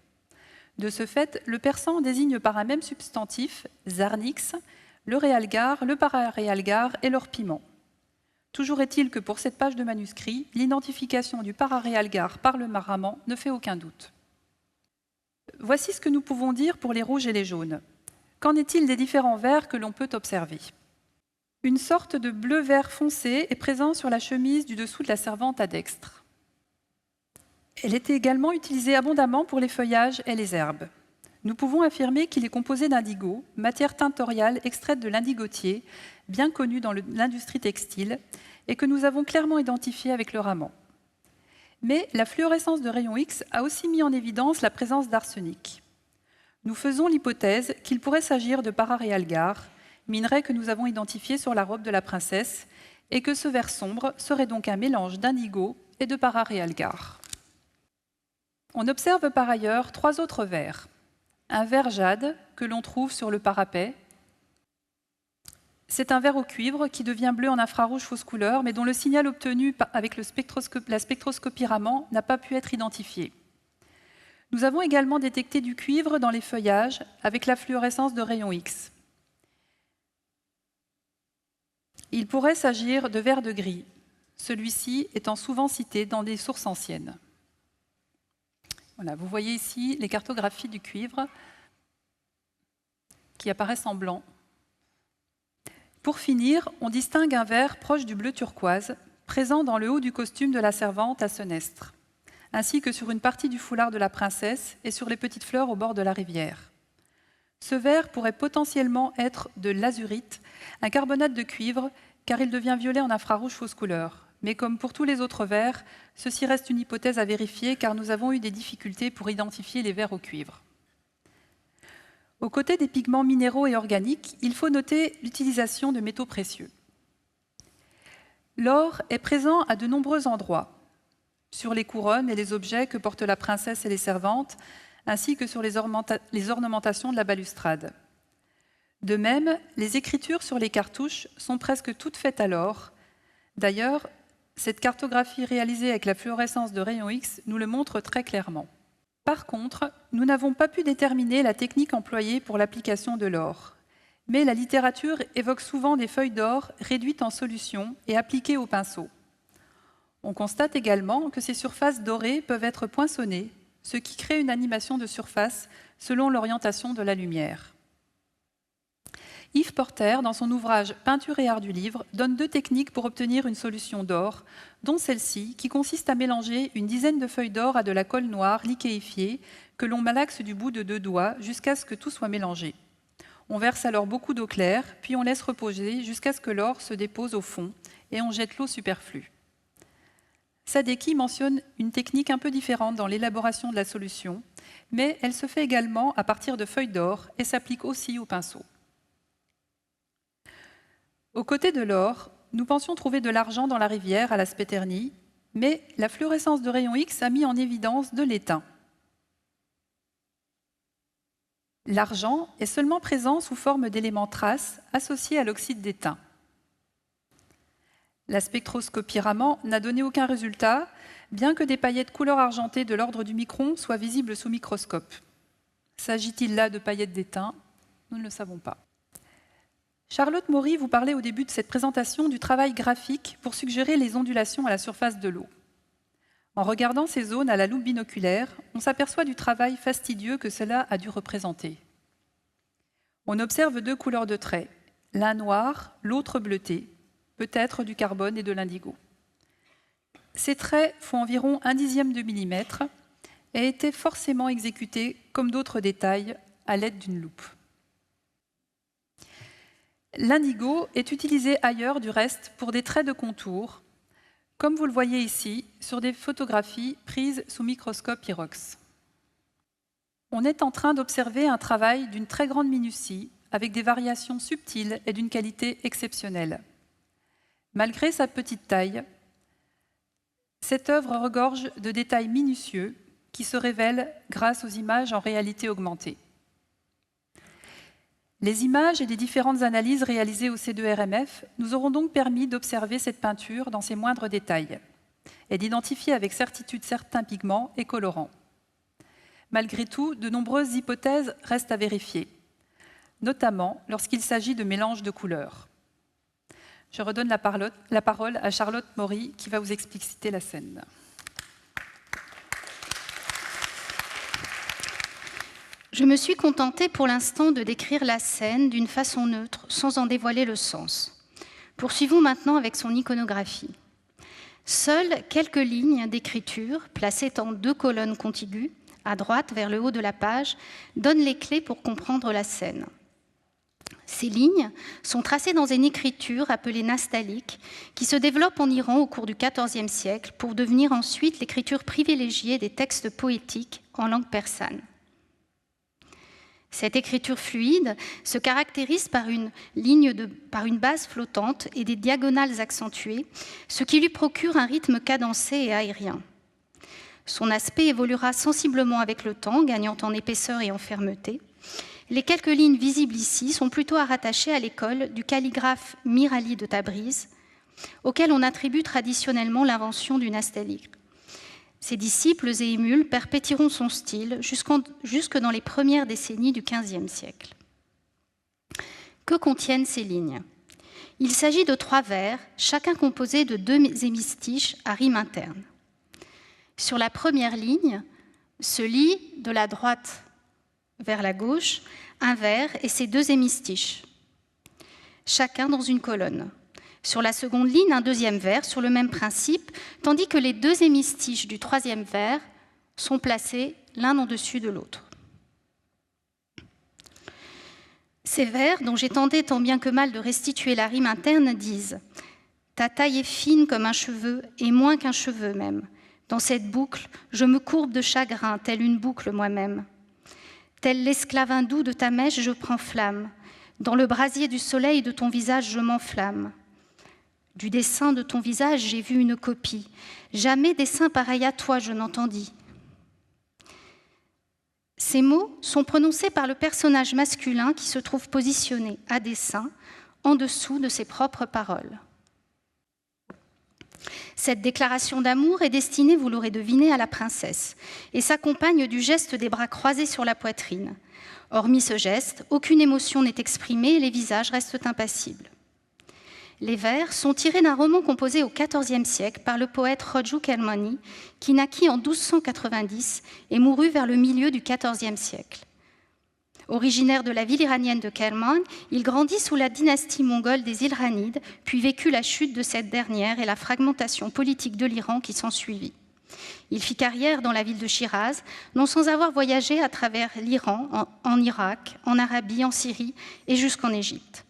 De ce fait, le persan désigne par un même substantif, zarnix, le réalgar, le pararéalgar et l'or piment. Toujours est-il que pour cette page de manuscrit, l'identification du pararéalgar par le Raman ne fait aucun doute. Voici ce que nous pouvons dire pour les rouges et les jaunes. Qu'en est-il des différents verts que l'on peut observer ? Une sorte de bleu-vert foncé est présent sur la chemise du dessous de la servante à dextre. Elle était également utilisée abondamment pour les feuillages et les herbes. Nous pouvons affirmer qu'il est composé d'indigo, matière tintoriale extraite de l'indigotier, bien connue dans l'industrie textile, et que nous avons clairement identifié avec le Raman. Mais la fluorescence de rayon X a aussi mis en évidence la présence d'arsenic. Nous faisons l'hypothèse qu'il pourrait s'agir de pararéalgar, minerai que nous avons identifié sur la robe de la princesse, et que ce vert sombre serait donc un mélange d'indigo et de pararéalgar. On observe par ailleurs 3 autres verts. Un vert jade que l'on trouve sur le parapet. C'est un vert au cuivre qui devient bleu en infrarouge fausse couleur, mais dont le signal obtenu avec la spectroscopie Raman n'a pas pu être identifié. Nous avons également détecté du cuivre dans les feuillages avec la fluorescence de rayon X. Il pourrait s'agir de vert de gris, celui-ci étant souvent cité dans des sources anciennes. Voilà, vous voyez ici les cartographies du cuivre qui apparaissent en blanc. Pour finir, on distingue un vert proche du bleu turquoise, présent dans le haut du costume de la servante à Senestre, ainsi que sur une partie du foulard de la princesse et sur les petites fleurs au bord de la rivière. Ce vert pourrait potentiellement être de l'azurite, un carbonate de cuivre, car il devient violet en infrarouge fausse couleur. Mais comme pour tous les autres verts, ceci reste une hypothèse à vérifier, car nous avons eu des difficultés pour identifier les verts au cuivre. Aux côtés des pigments minéraux et organiques, il faut noter l'utilisation de métaux précieux. L'or est présent à de nombreux endroits, sur les couronnes et les objets que portent la princesse et les servantes, ainsi que sur les ornementations de la balustrade. De même, les écritures sur les cartouches sont presque toutes faites à l'or. D'ailleurs, cette cartographie réalisée avec la fluorescence de rayon X nous le montre très clairement. Par contre, nous n'avons pas pu déterminer la technique employée pour l'application de l'or. Mais la littérature évoque souvent des feuilles d'or réduites en solution et appliquées au pinceau. On constate également que ces surfaces dorées peuvent être poinçonnées, ce qui crée une animation de surface selon l'orientation de la lumière. Yves Porter, dans son ouvrage « Peinture et art du livre », donne 2 techniques pour obtenir une solution d'or, dont celle-ci, qui consiste à mélanger une dizaine de feuilles d'or à de la colle noire liquéfiée que l'on malaxe du bout de 2 doigts jusqu'à ce que tout soit mélangé. On verse alors beaucoup d'eau claire, puis on laisse reposer jusqu'à ce que l'or se dépose au fond et on jette l'eau superflue. Sadeki mentionne une technique un peu différente dans l'élaboration de la solution, mais elle se fait également à partir de feuilles d'or et s'applique aussi au pinceau. Aux côtés de l'or, nous pensions trouver de l'argent dans la rivière à la Spéternie, mais la fluorescence de rayons X a mis en évidence de l'étain. L'argent est seulement présent sous forme d'éléments traces associés à l'oxyde d'étain. La spectroscopie Raman n'a donné aucun résultat, bien que des paillettes couleur argentée de l'ordre du micron soient visibles sous microscope. S'agit-il là de paillettes d'étain? Nous ne le savons pas. Charlotte Maury vous parlait au début de cette présentation du travail graphique pour suggérer les ondulations à la surface de l'eau. En regardant ces zones à la loupe binoculaire, on s'aperçoit du travail fastidieux que cela a dû représenter. On observe 2 couleurs de traits, l'un noir, l'autre bleuté, peut-être du carbone et de l'indigo. Ces traits font environ 1/10 de millimètre et étaient forcément exécutés, comme d'autres détails, à l'aide d'une loupe. L'indigo est utilisé ailleurs du reste pour des traits de contour, comme vous le voyez ici sur des photographies prises sous microscope Pyrox. On est en train d'observer un travail d'une très grande minutie, avec des variations subtiles et d'une qualité exceptionnelle. Malgré sa petite taille, cette œuvre regorge de détails minutieux qui se révèlent grâce aux images en réalité augmentée. Les images et les différentes analyses réalisées au C2RMF nous auront donc permis d'observer cette peinture dans ses moindres détails et d'identifier avec certitude certains pigments et colorants. Malgré tout, de nombreuses hypothèses restent à vérifier, notamment lorsqu'il s'agit de mélange de couleurs. Je redonne la parole à Charlotte Maury qui va vous expliciter la scène. Je me suis contentée pour l'instant de décrire la scène d'une façon neutre, sans en dévoiler le sens. Poursuivons maintenant avec son iconographie. Seules quelques lignes d'écriture, placées en 2 colonnes contiguës, à droite vers le haut de la page, donnent les clés pour comprendre la scène. Ces lignes sont tracées dans une écriture appelée nastalique, qui se développe en Iran au cours du XIVe siècle pour devenir ensuite l'écriture privilégiée des textes poétiques en langue persane. Cette écriture fluide se caractérise par une base flottante et des diagonales accentuées, ce qui lui procure un rythme cadencé et aérien. Son aspect évoluera sensiblement avec le temps, gagnant en épaisseur et en fermeté. Les quelques lignes visibles ici sont plutôt à rattacher à l'école du calligraphe Mir Ali de Tabriz, auquel on attribue traditionnellement l'invention du nastalique. Ses disciples et émules perpétueront son style jusque dans les premières décennies du XVe siècle. Que contiennent ces lignes? Il s'agit de 3 vers, chacun composé de 2 hémistiches à rime interne. Sur la première ligne se lit de la droite vers la gauche un vers et ses 2 hémistiches, chacun dans une colonne. Sur la seconde ligne, un 2e vers sur le même principe, tandis que les 2 hémistiches du 3e vers sont placés l'un au-dessus de l'autre. Ces vers, dont j'ai tenté tant bien que mal de restituer la rime interne, disent « Ta taille est fine comme un cheveu, et moins qu'un cheveu même. Dans cette boucle, je me courbe de chagrin, telle une boucle moi-même. Tel l'esclave hindou de ta mèche, je prends flamme. Dans le brasier du soleil de ton visage, je m'enflamme. Du dessin de ton visage, j'ai vu une copie. Jamais dessin pareil à toi, je n'entendis. » Ces mots sont prononcés par le personnage masculin qui se trouve positionné à dessein en dessous de ses propres paroles. Cette déclaration d'amour est destinée, vous l'aurez deviné, à la princesse et s'accompagne du geste des bras croisés sur la poitrine. Hormis ce geste, aucune émotion n'est exprimée et les visages restent impassibles. Les vers sont tirés d'un roman composé au XIVe siècle par le poète Roju Kermani, qui naquit en 1290 et mourut vers le milieu du XIVe siècle. Originaire de la ville iranienne de Kerman, il grandit sous la dynastie mongole des Ilkhanides, puis vécut la chute de cette dernière et la fragmentation politique de l'Iran qui s'ensuivit. Il fit carrière dans la ville de Shiraz, non sans avoir voyagé à travers l'Iran, en Irak, en Arabie, en Syrie et jusqu'en Égypte.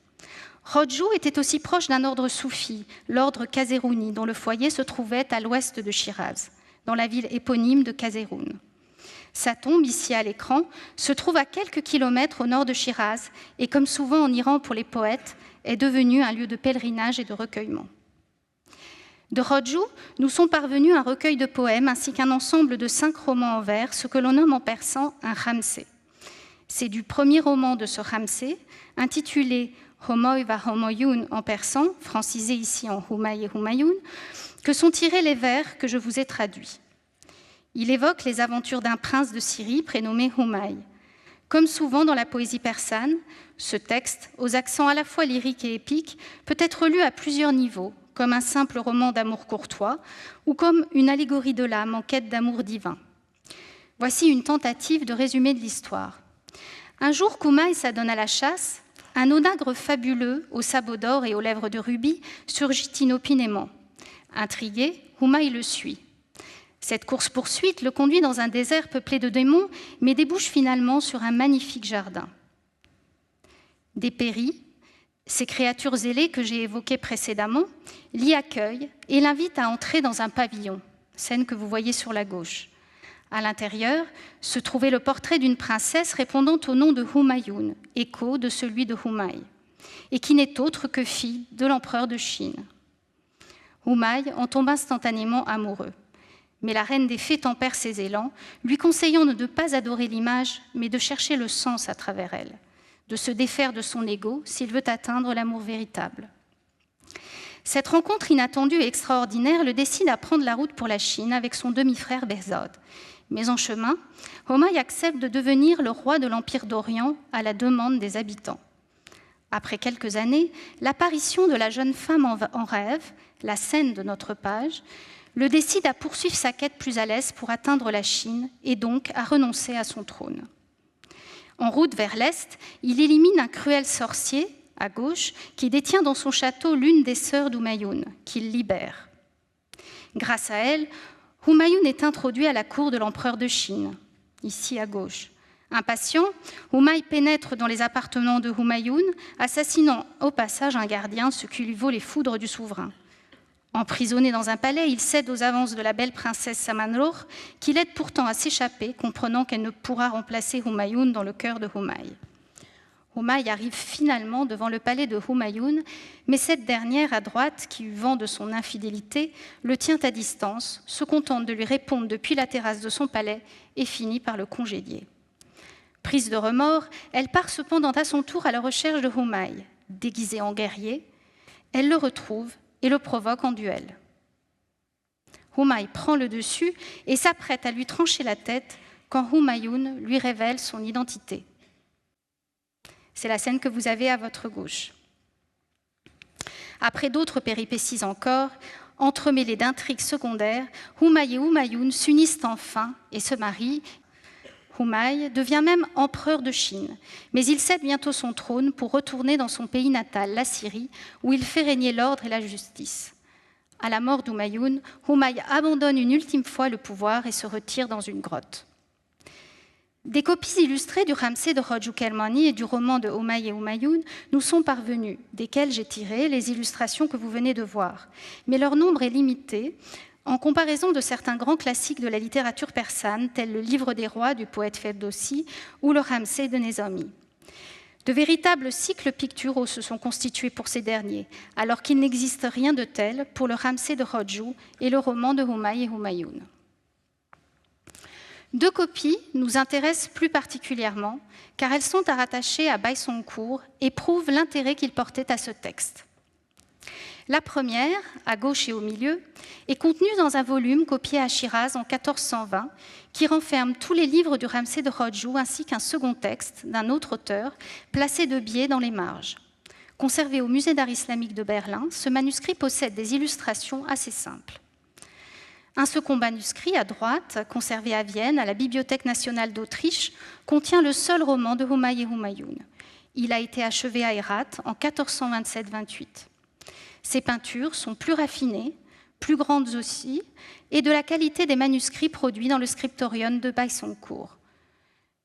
Rodjou était aussi proche d'un ordre soufi, l'ordre Kazerouni, dont le foyer se trouvait à l'ouest de Shiraz, dans la ville éponyme de Kazeroun. Sa tombe, ici à l'écran, se trouve à quelques kilomètres au nord de Shiraz et, comme souvent en Iran pour les poètes, est devenue un lieu de pèlerinage et de recueillement. De Rodjou, nous sont parvenus un recueil de poèmes ainsi qu'un ensemble de 5 romans en vers, ce que l'on nomme en persan un khamsé. C'est du premier roman de ce khamsé, intitulé Homoy va Homoyoun en persan, francisé ici en Humaï et Humayoun, que sont tirés les vers que je vous ai traduits. Il évoque les aventures d'un prince de Syrie prénommé Humaï. Comme souvent dans la poésie persane, ce texte, aux accents à la fois lyriques et épiques, peut être lu à plusieurs niveaux, comme un simple roman d'amour courtois ou comme une allégorie de l'âme en quête d'amour divin. Voici une tentative de résumé de l'histoire. Un jour qu'Humaï s'adonne à la chasse, un onagre fabuleux, aux sabots d'or et aux lèvres de rubis, surgit inopinément. Intrigué, Humaï le suit. Cette course-poursuite le conduit dans un désert peuplé de démons, mais débouche finalement sur un magnifique jardin. Des péris, ces créatures ailées que j'ai évoquées précédemment, l'y accueillent et l'invitent à entrer dans un pavillon, scène que vous voyez sur la gauche. À l'intérieur se trouvait le portrait d'une princesse répondant au nom de Humayoun, écho de celui de Humaï, et qui n'est autre que fille de l'empereur de Chine. Humaï en tombe instantanément amoureux. Mais la reine des fées tempère ses élans, lui conseillant de ne pas adorer l'image, mais de chercher le sens à travers elle, de se défaire de son ego s'il veut atteindre l'amour véritable. Cette rencontre inattendue et extraordinaire le décide à prendre la route pour la Chine avec son demi-frère Behzad. Mais en chemin, Humaï accepte de devenir le roi de l'Empire d'Orient à la demande des habitants. Après quelques années, l'apparition de la jeune femme en rêve, la scène de notre page, le décide à poursuivre sa quête plus à l'aise pour atteindre la Chine et donc à renoncer à son trône. En route vers l'Est, il élimine un cruel sorcier, à gauche, qui détient dans son château l'une des sœurs d'Humayoun, qu'il libère. Grâce à elle, Humayoun est introduit à la cour de l'empereur de Chine, ici à gauche. Impatient, Humaï pénètre dans les appartements de Humayoun, assassinant au passage un gardien, ce qui lui vaut les foudres du souverain. Emprisonné dans un palais, il cède aux avances de la belle princesse Samanrour, qui l'aide pourtant à s'échapper, comprenant qu'elle ne pourra remplacer Humayoun dans le cœur de Humaï. Humaï arrive finalement devant le palais de Humayoun, mais cette dernière, à droite, qui eut vent de son infidélité, le tient à distance, se contente de lui répondre depuis la terrasse de son palais et finit par le congédier. Prise de remords, elle part cependant à son tour à la recherche de Humaï. Déguisée en guerrier, elle le retrouve et le provoque en duel. Humaï prend le dessus et s'apprête à lui trancher la tête quand Humayoun lui révèle son identité. C'est la scène que vous avez à votre gauche. Après d'autres péripéties encore, entremêlées d'intrigues secondaires, Humaï et Humayoun s'unissent enfin et se marient. Humaï devient même empereur de Chine, mais il cède bientôt son trône pour retourner dans son pays natal, la Syrie, où il fait régner l'ordre et la justice. À la mort d'Humayoun, Humaï abandonne une ultime fois le pouvoir et se retire dans une grotte. Des copies illustrées du Khamsé de Rodjou Kermani et du roman de Humaï et Humayoun nous sont parvenues, desquelles j'ai tiré les illustrations que vous venez de voir. Mais leur nombre est limité, en comparaison de certains grands classiques de la littérature persane, tels le Livre des rois du poète Ferdowsi ou le Khamsé de Nizami. De véritables cycles picturaux se sont constitués pour ces derniers, alors qu'il n'existe rien de tel pour le Khamsé de Rodjou et le roman de Humaï et Humayoun. 2 copies nous intéressent plus particulièrement, car elles sont à rattacher à Baïsoncourt et prouvent l'intérêt qu'il portait à ce texte. La première, à gauche et au milieu, est contenue dans un volume copié à Shiraz en 1420, qui renferme tous les livres du Khamsé de Rodjou ainsi qu'un second texte d'un autre auteur, placé de biais dans les marges. Conservé au Musée d'art islamique de Berlin, ce manuscrit possède des illustrations assez simples. Un second manuscrit, à droite, conservé à Vienne, à la Bibliothèque nationale d'Autriche, contient le seul roman de Humayun et Humayun. Il a été achevé à Hérat en 1427-28. Ces peintures sont plus raffinées, plus grandes aussi, et de la qualité des manuscrits produits dans le scriptorium de Baïsoncourt.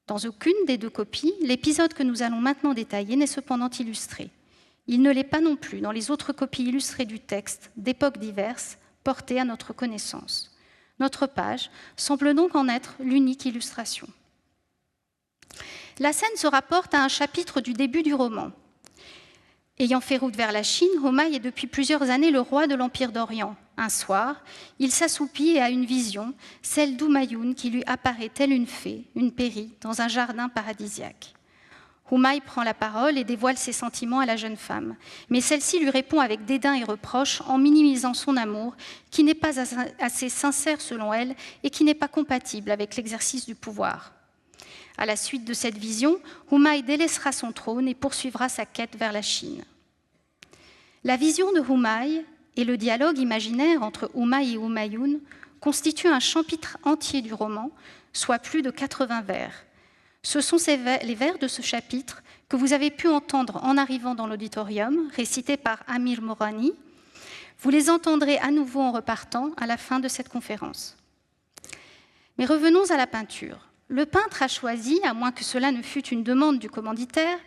Dans aucune des deux copies, l'épisode que nous allons maintenant détailler n'est cependant illustré. Il ne l'est pas non plus dans les autres copies illustrées du texte, d'époques diverses, portées à notre connaissance. Notre page semble donc en être l'unique illustration. La scène se rapporte à un chapitre du début du roman. Ayant fait route vers la Chine, Humayun est depuis plusieurs années le roi de l'Empire d'Orient. Un soir, il s'assoupit et a une vision, celle d'Humayun qui lui apparaît telle une fée, une périe, dans un jardin paradisiaque. Humayun prend la parole et dévoile ses sentiments à la jeune femme, mais celle-ci lui répond avec dédain et reproche en minimisant son amour, qui n'est pas assez sincère selon elle et qui n'est pas compatible avec l'exercice du pouvoir. À la suite de cette vision, Humayun délaissera son trône et poursuivra sa quête vers la Chine. La vision de Humayun et le dialogue imaginaire entre Humayun et Humayun constituent un chapitre entier du roman, soit plus de 80 vers. Ce sont les vers de ce chapitre que vous avez pu entendre en arrivant dans l'auditorium, récités par Amir Morani. Vous les entendrez à nouveau en repartant à la fin de cette conférence. Mais revenons à la peinture. Le peintre a choisi, à moins que cela ne fût une demande du commanditaire,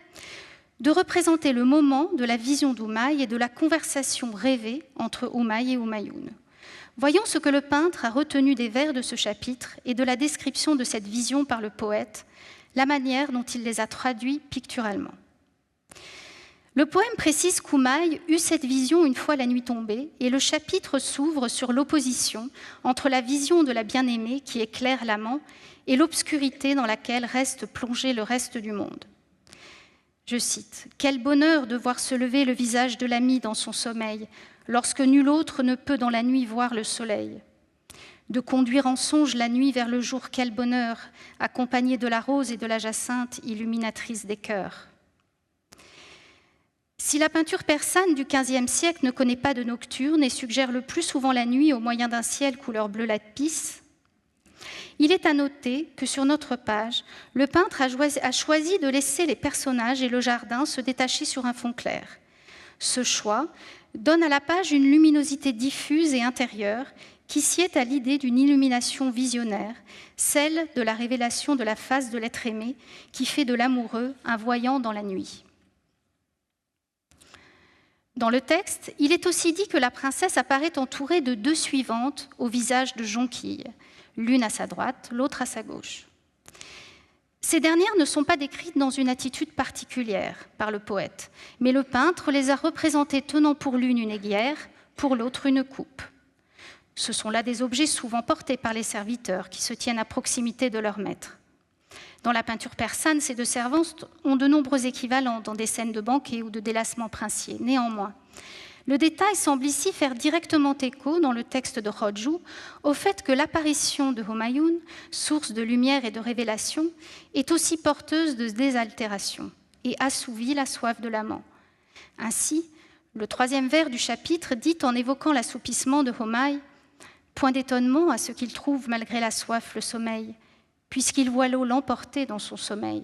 de représenter le moment de la vision d'Humayun et de la conversation rêvée entre Humayun et Humayun. Voyons ce que le peintre a retenu des vers de ce chapitre et de la description de cette vision par le poète, la manière dont il les a traduits picturalement. Le poème précise qu'Humayun eut cette vision une fois la nuit tombée, et le chapitre s'ouvre sur l'opposition entre la vision de la bien-aimée qui éclaire l'amant et l'obscurité dans laquelle reste plongé le reste du monde. Je cite, « Quel bonheur de voir se lever le visage de l'ami dans son sommeil, lorsque nul autre ne peut dans la nuit voir le soleil. De conduire en songe la nuit vers le jour, quel bonheur, accompagné de la rose et de la jacinthe, illuminatrice des cœurs. » Si la peinture persane du XVe siècle ne connaît pas de nocturne et suggère le plus souvent la nuit au moyen d'un ciel couleur bleu lapis, il est à noter que sur notre page, le peintre a choisi de laisser les personnages et le jardin se détacher sur un fond clair. Ce choix donne à la page une luminosité diffuse et intérieure qui sied à l'idée d'une illumination visionnaire, celle de la révélation de la face de l'être aimé qui fait de l'amoureux un voyant dans la nuit. Dans le texte, il est aussi dit que la princesse apparaît entourée de deux suivantes au visage de jonquille, l'une à sa droite, l'autre à sa gauche. Ces dernières ne sont pas décrites dans une attitude particulière par le poète, mais le peintre les a représentées tenant pour l'une une aiguière, pour l'autre une coupe. Ce sont là des objets souvent portés par les serviteurs qui se tiennent à proximité de leur maître. Dans la peinture persane, ces deux servantes ont de nombreux équivalents dans des scènes de banquet ou de délassement princier. Néanmoins, le détail semble ici faire directement écho dans le texte de Rodju au fait que l'apparition de Humayun, source de lumière et de révélation, est aussi porteuse de désaltération et assouvit la soif de l'amant. Ainsi, le troisième vers du chapitre dit en évoquant l'assoupissement de Humayun « Point d'étonnement à ce qu'il trouve malgré la soif le sommeil, puisqu'il voit l'eau l'emporter dans son sommeil. »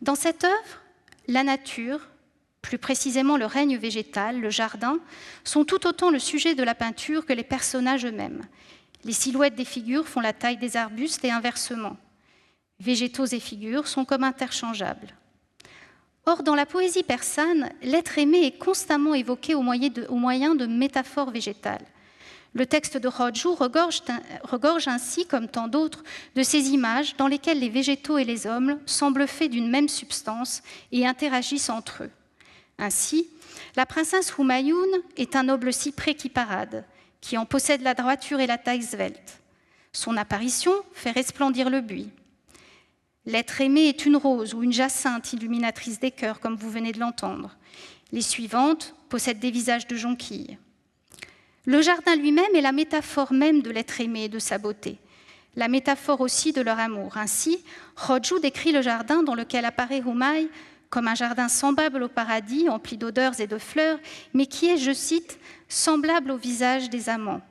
Dans cette œuvre, la nature, plus précisément le règne végétal, le jardin, sont tout autant le sujet de la peinture que les personnages eux-mêmes. Les silhouettes des figures font la taille des arbustes et inversement. Végétaux et figures sont comme interchangeables. Or, dans la poésie persane, l'être aimé est constamment évoqué au moyen de métaphores végétales. Le texte de Rodju regorge ainsi, comme tant d'autres, de ces images dans lesquelles les végétaux et les hommes semblent faits d'une même substance et interagissent entre eux. Ainsi, la princesse Humayun est un noble cyprès qui parade, qui en possède la droiture et la taille svelte. Son apparition fait resplendir le buis. L'être aimé est une rose ou une jacinthe illuminatrice des cœurs, comme vous venez de l'entendre. Les suivantes possèdent des visages de jonquilles. Le jardin lui-même est la métaphore même de l'être aimé et de sa beauté, la métaphore aussi de leur amour. Ainsi, Rodju décrit le jardin dans lequel apparaît Humayun comme un jardin semblable au paradis, empli d'odeurs et de fleurs, mais qui est, je cite, « semblable au visage des amants ».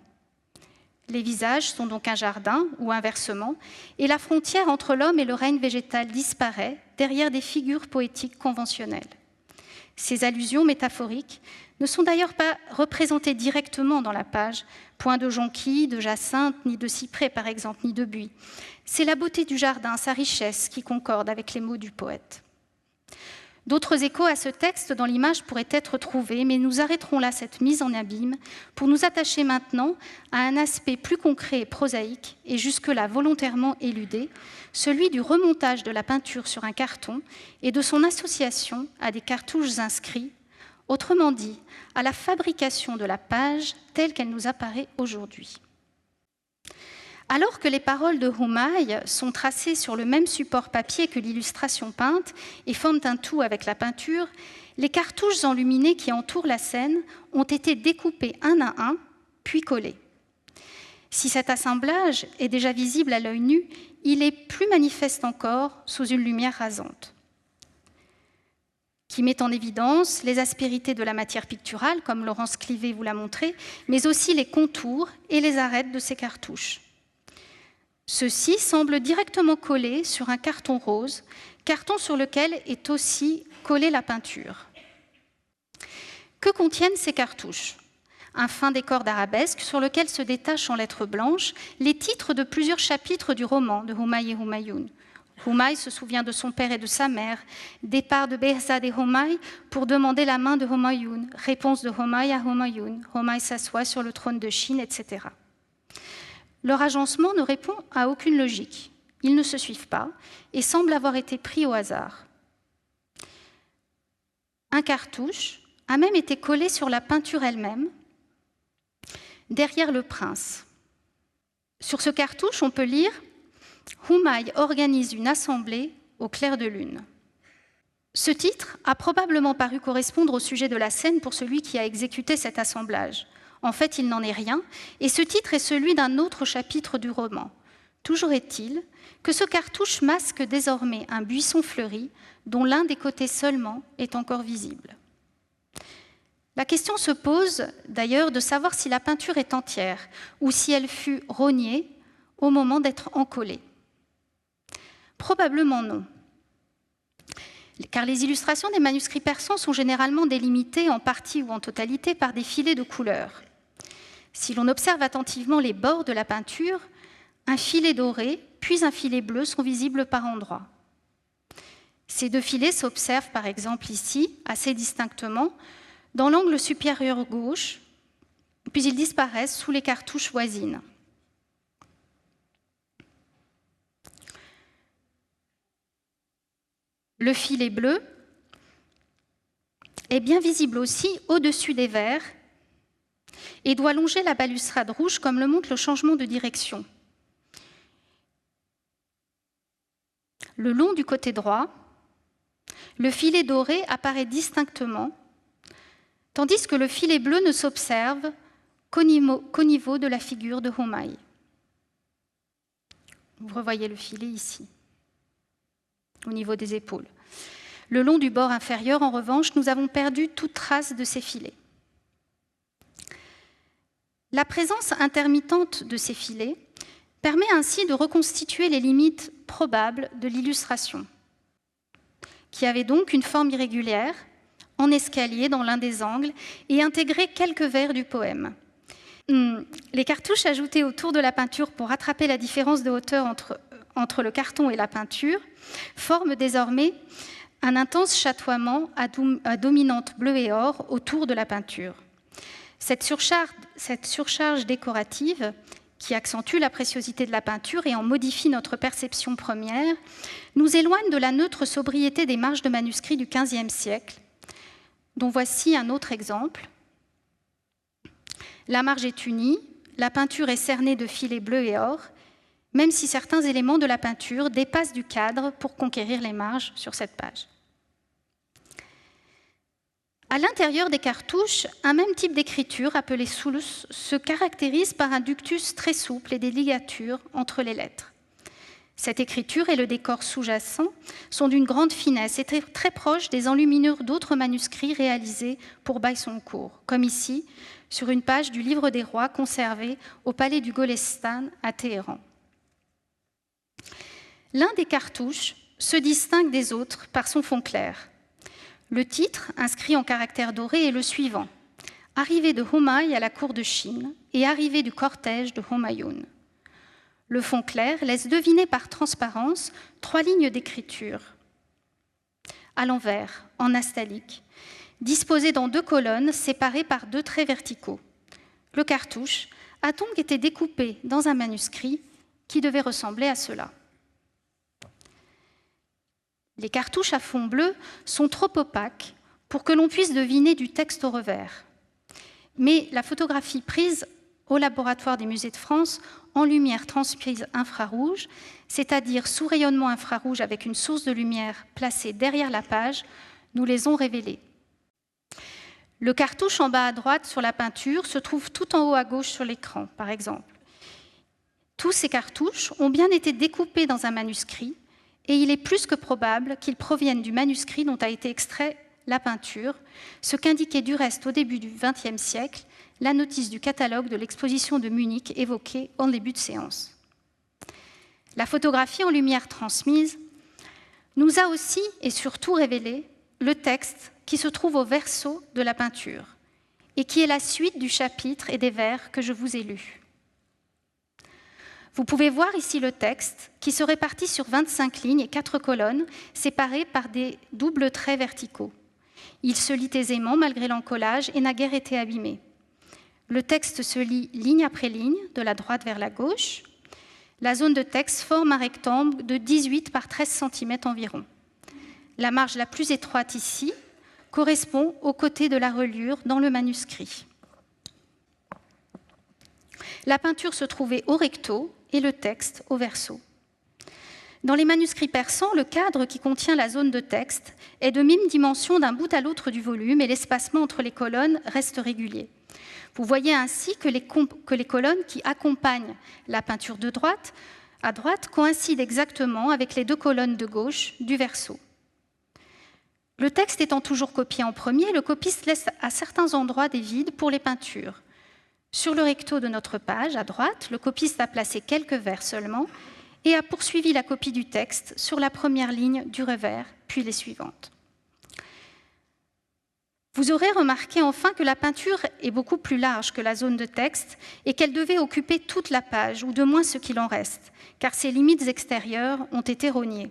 Les visages sont donc un jardin, ou inversement, et la frontière entre l'homme et le règne végétal disparaît derrière des figures poétiques conventionnelles. Ces allusions métaphoriques ne sont d'ailleurs pas représentées directement dans la page, point de jonquille, de jacinthe, ni de cyprès par exemple, ni de buis. C'est la beauté du jardin, sa richesse qui concorde avec les mots du poète. D'autres échos à ce texte dans l'image pourraient être trouvés, mais nous arrêterons là cette mise en abîme pour nous attacher maintenant à un aspect plus concret et prosaïque, et jusque-là volontairement éludé, celui du remontage de la peinture sur un carton et de son association à des cartouches inscrits, autrement dit, à la fabrication de la page telle qu'elle nous apparaît aujourd'hui. Alors que les paroles de Humayr sont tracées sur le même support papier que l'illustration peinte et forment un tout avec la peinture, les cartouches enluminées qui entourent la scène ont été découpées un à un, puis collées. Si cet assemblage est déjà visible à l'œil nu, il est plus manifeste encore sous une lumière rasante, qui met en évidence les aspérités de la matière picturale, comme Laurence Clivet vous l'a montré, mais aussi les contours et les arêtes de ces cartouches. Ceux-ci semblent directement collés sur un carton rose, carton sur lequel est aussi collée la peinture. Que contiennent ces cartouches ? Un fin décor d'arabesque sur lequel se détachent en lettres blanches les titres de plusieurs chapitres du roman de Humayr et Humayoun. Humayr se souvient de son père et de sa mère, départ de Behzad et Humayr pour demander la main de Humayoun, réponse de Humayr à Humayoun, Humayr s'assoit sur le trône de Chine, etc. Leur agencement ne répond à aucune logique. Ils ne se suivent pas et semblent avoir été pris au hasard. Un cartouche a même été collé sur la peinture elle-même, derrière le prince. Sur ce cartouche, on peut lire « Humayr organise une assemblée au clair de lune ». Ce titre a probablement paru correspondre au sujet de la scène pour celui qui a exécuté cet assemblage. En fait, il n'en est rien, et ce titre est celui d'un autre chapitre du roman. Toujours est-il que ce cartouche masque désormais un buisson fleuri dont l'un des côtés seulement est encore visible. La question se pose d'ailleurs de savoir si la peinture est entière ou si elle fut rognée au moment d'être encollée. Probablement non, car les illustrations des manuscrits persans sont généralement délimitées en partie ou en totalité par des filets de couleurs. Si l'on observe attentivement les bords de la peinture, un filet doré puis un filet bleu sont visibles par endroits. Ces deux filets s'observent par exemple ici, assez distinctement, dans l'angle supérieur gauche, puis ils disparaissent sous les cartouches voisines. Le filet bleu est bien visible aussi au-dessus des verres et doit longer la balustrade rouge comme le montre le changement de direction. Le long du côté droit, le filet doré apparaît distinctement, tandis que le filet bleu ne s'observe qu'au niveau de la figure de Humayr. Vous revoyez le filet ici, au niveau des épaules. Le long du bord inférieur, en revanche, nous avons perdu toute trace de ces filets. La présence intermittente de ces filets permet ainsi de reconstituer les limites probables de l'illustration, qui avait donc une forme irrégulière, en escalier dans l'un des angles, et intégrait quelques vers du poème. Les cartouches ajoutées autour de la peinture pour rattraper la différence de hauteur entre le carton et la peinture forment désormais un intense chatoiement à dominante bleu et or autour de la peinture. Cette surcharge décorative, qui accentue la préciosité de la peinture et en modifie notre perception première, nous éloigne de la neutre sobriété des marges de manuscrits du XVe siècle, dont voici un autre exemple. La marge est unie, la peinture est cernée de filets bleus et or, même si certains éléments de la peinture dépassent du cadre pour conquérir les marges sur cette page. À l'intérieur des cartouches, un même type d'écriture, appelé sulus, se caractérise par un ductus très souple et des ligatures entre les lettres. Cette écriture et le décor sous-jacent sont d'une grande finesse et très proches des enluminures d'autres manuscrits réalisés pour Baïsoncourt, comme ici, sur une page du Livre des Rois conservé au palais du Golestan à Téhéran. L'un des cartouches se distingue des autres par son fond clair. Le titre, inscrit en caractères dorés, est le suivant : Arrivée de Humayun à la cour de Chine et arrivée du cortège de Humayun. Le fond clair laisse deviner par transparence 3 lignes d'écriture à l'envers, en astalique, disposées dans 2 colonnes séparées par 2 traits verticaux. Le cartouche a donc été découpé dans un manuscrit qui devait ressembler à cela. Les cartouches à fond bleu sont trop opaques pour que l'on puisse deviner du texte au revers. Mais la photographie prise au laboratoire des musées de France en lumière transmise infrarouge, c'est-à-dire sous rayonnement infrarouge avec une source de lumière placée derrière la page, nous les ont révélées. Le cartouche en bas à droite sur la peinture se trouve tout en haut à gauche sur l'écran, par exemple. Tous ces cartouches ont bien été découpés dans un manuscrit et il est plus que probable qu'ils proviennent du manuscrit dont a été extrait la peinture, ce qu'indiquait du reste au début du XXe siècle la notice du catalogue de l'exposition de Munich évoquée en début de séance. La photographie en lumière transmise nous a aussi et surtout révélé le texte qui se trouve au verso de la peinture et qui est la suite du chapitre et des vers que je vous ai lus. Vous pouvez voir ici le texte qui se répartit sur 25 lignes et 4 colonnes séparées par des doubles traits verticaux. Il se lit aisément malgré l'encollage et n'a guère été abîmé. Le texte se lit ligne après ligne, de la droite vers la gauche. La zone de texte forme un rectangle de 18 par 13 cm environ. La marge la plus étroite ici correspond au côté de la reliure dans le manuscrit. La peinture se trouvait au recto et le texte au verso. Dans les manuscrits persans, le cadre qui contient la zone de texte est de même dimension d'un bout à l'autre du volume et l'espacement entre les colonnes reste régulier. Vous voyez ainsi que les colonnes qui accompagnent la peinture de droite à droite coïncident exactement avec les 2 colonnes de gauche du verso. Le texte étant toujours copié en premier, le copiste laisse à certains endroits des vides pour les peintures. Sur le recto de notre page, à droite, le copiste a placé quelques vers seulement et a poursuivi la copie du texte sur la première ligne du revers, puis les suivantes. Vous aurez remarqué enfin que la peinture est beaucoup plus large que la zone de texte et qu'elle devait occuper toute la page, ou de moins ce qu'il en reste, car ses limites extérieures ont été rognées.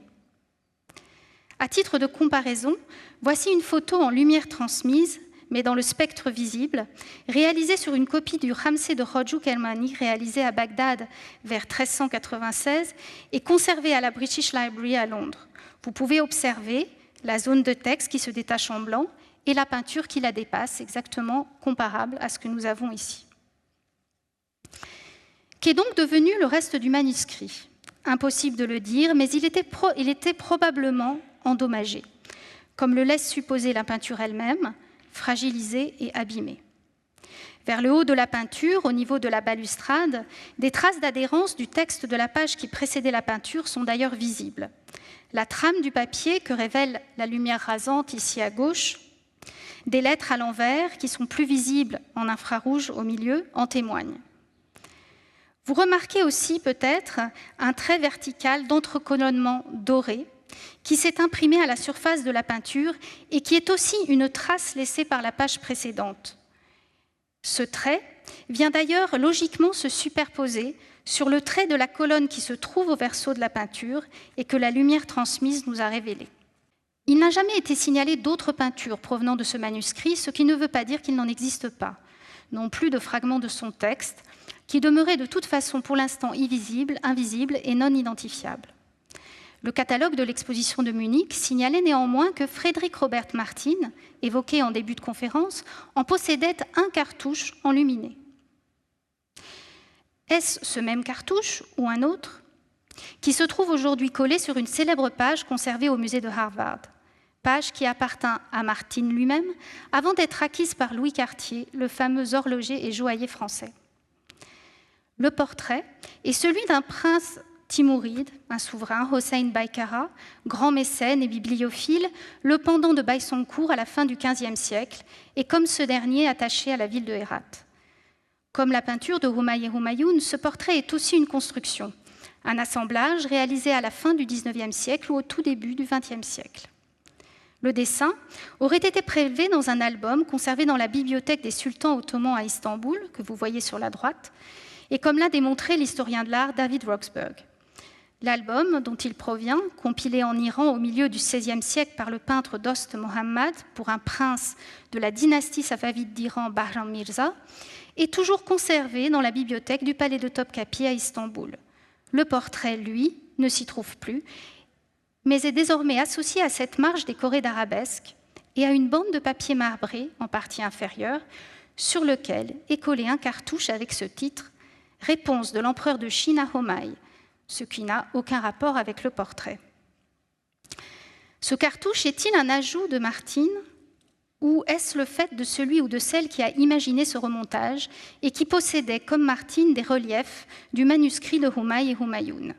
À titre de comparaison, voici une photo en lumière transmise, mais dans le spectre visible, réalisée sur une copie du Ramsay de Rojuk Elmani, réalisée à Bagdad vers 1396 et conservée à la British Library à Londres. Vous pouvez observer la zone de texte qui se détache en blanc et la peinture qui la dépasse, exactement comparable à ce que nous avons ici. Qu'est donc devenu le reste du manuscrit ? Impossible de le dire, mais il était probablement endommagé, comme le laisse supposer la peinture elle-même, fragilisée et abîmée. Vers le haut de la peinture, au niveau de la balustrade, des traces d'adhérence du texte de la page qui précédait la peinture sont d'ailleurs visibles. La trame du papier que révèle la lumière rasante ici à gauche, des lettres à l'envers qui sont plus visibles en infrarouge au milieu en témoignent. Vous remarquez aussi peut-être un trait vertical d'entrecolonnement doré qui s'est imprimé à la surface de la peinture et qui est aussi une trace laissée par la page précédente. Ce trait vient d'ailleurs logiquement se superposer sur le trait de la colonne qui se trouve au verso de la peinture et que la lumière transmise nous a révélé. Il n'a jamais été signalé d'autres peintures provenant de ce manuscrit, ce qui ne veut pas dire qu'il n'en existe pas, non plus de fragments de son texte, qui demeuraient de toute façon pour l'instant invisibles et non identifiables. Le catalogue de l'exposition de Munich signalait néanmoins que Frédéric Robert Martin, évoqué en début de conférence, en possédait un cartouche enluminé. Est-ce ce même cartouche ou un autre qui se trouve aujourd'hui collé sur une célèbre page conservée au musée de Harvard, page qui appartint à Martin lui-même avant d'être acquise par Louis Cartier, le fameux horloger et joaillier français. Le portrait est celui d'un prince Timouride, un souverain, Hossein Baïkara, grand mécène et bibliophile, le pendant de Baïsoncourt à la fin du XVe siècle, et comme ce dernier attaché à la ville de Hérat. Comme la peinture de Humayun Humayoun, ce portrait est aussi une construction, un assemblage réalisé à la fin du XIXe siècle ou au tout début du XXe siècle. Le dessin aurait été prélevé dans un album conservé dans la bibliothèque des sultans ottomans à Istanbul, que vous voyez sur la droite, et comme l'a démontré l'historien de l'art David Roxburgh. L'album, dont il provient, compilé en Iran au milieu du XVIe siècle par le peintre Dost Mohammad pour un prince de la dynastie safavide d'Iran, Bahram Mirza, est toujours conservé dans la bibliothèque du palais de Topkapi à Istanbul. Le portrait, lui, ne s'y trouve plus, mais est désormais associé à cette marge décorée d'arabesques et à une bande de papier marbré en partie inférieure, sur lequel est collé un cartouche avec ce titre « Réponse de l'empereur de Chine à Homai », ce qui n'a aucun rapport avec le portrait. Ce cartouche est-il un ajout de Martine ou est-ce le fait de celui ou de celle qui a imaginé ce remontage et qui possédait, comme Martine, des reliefs du manuscrit de Humayun et Humayoun?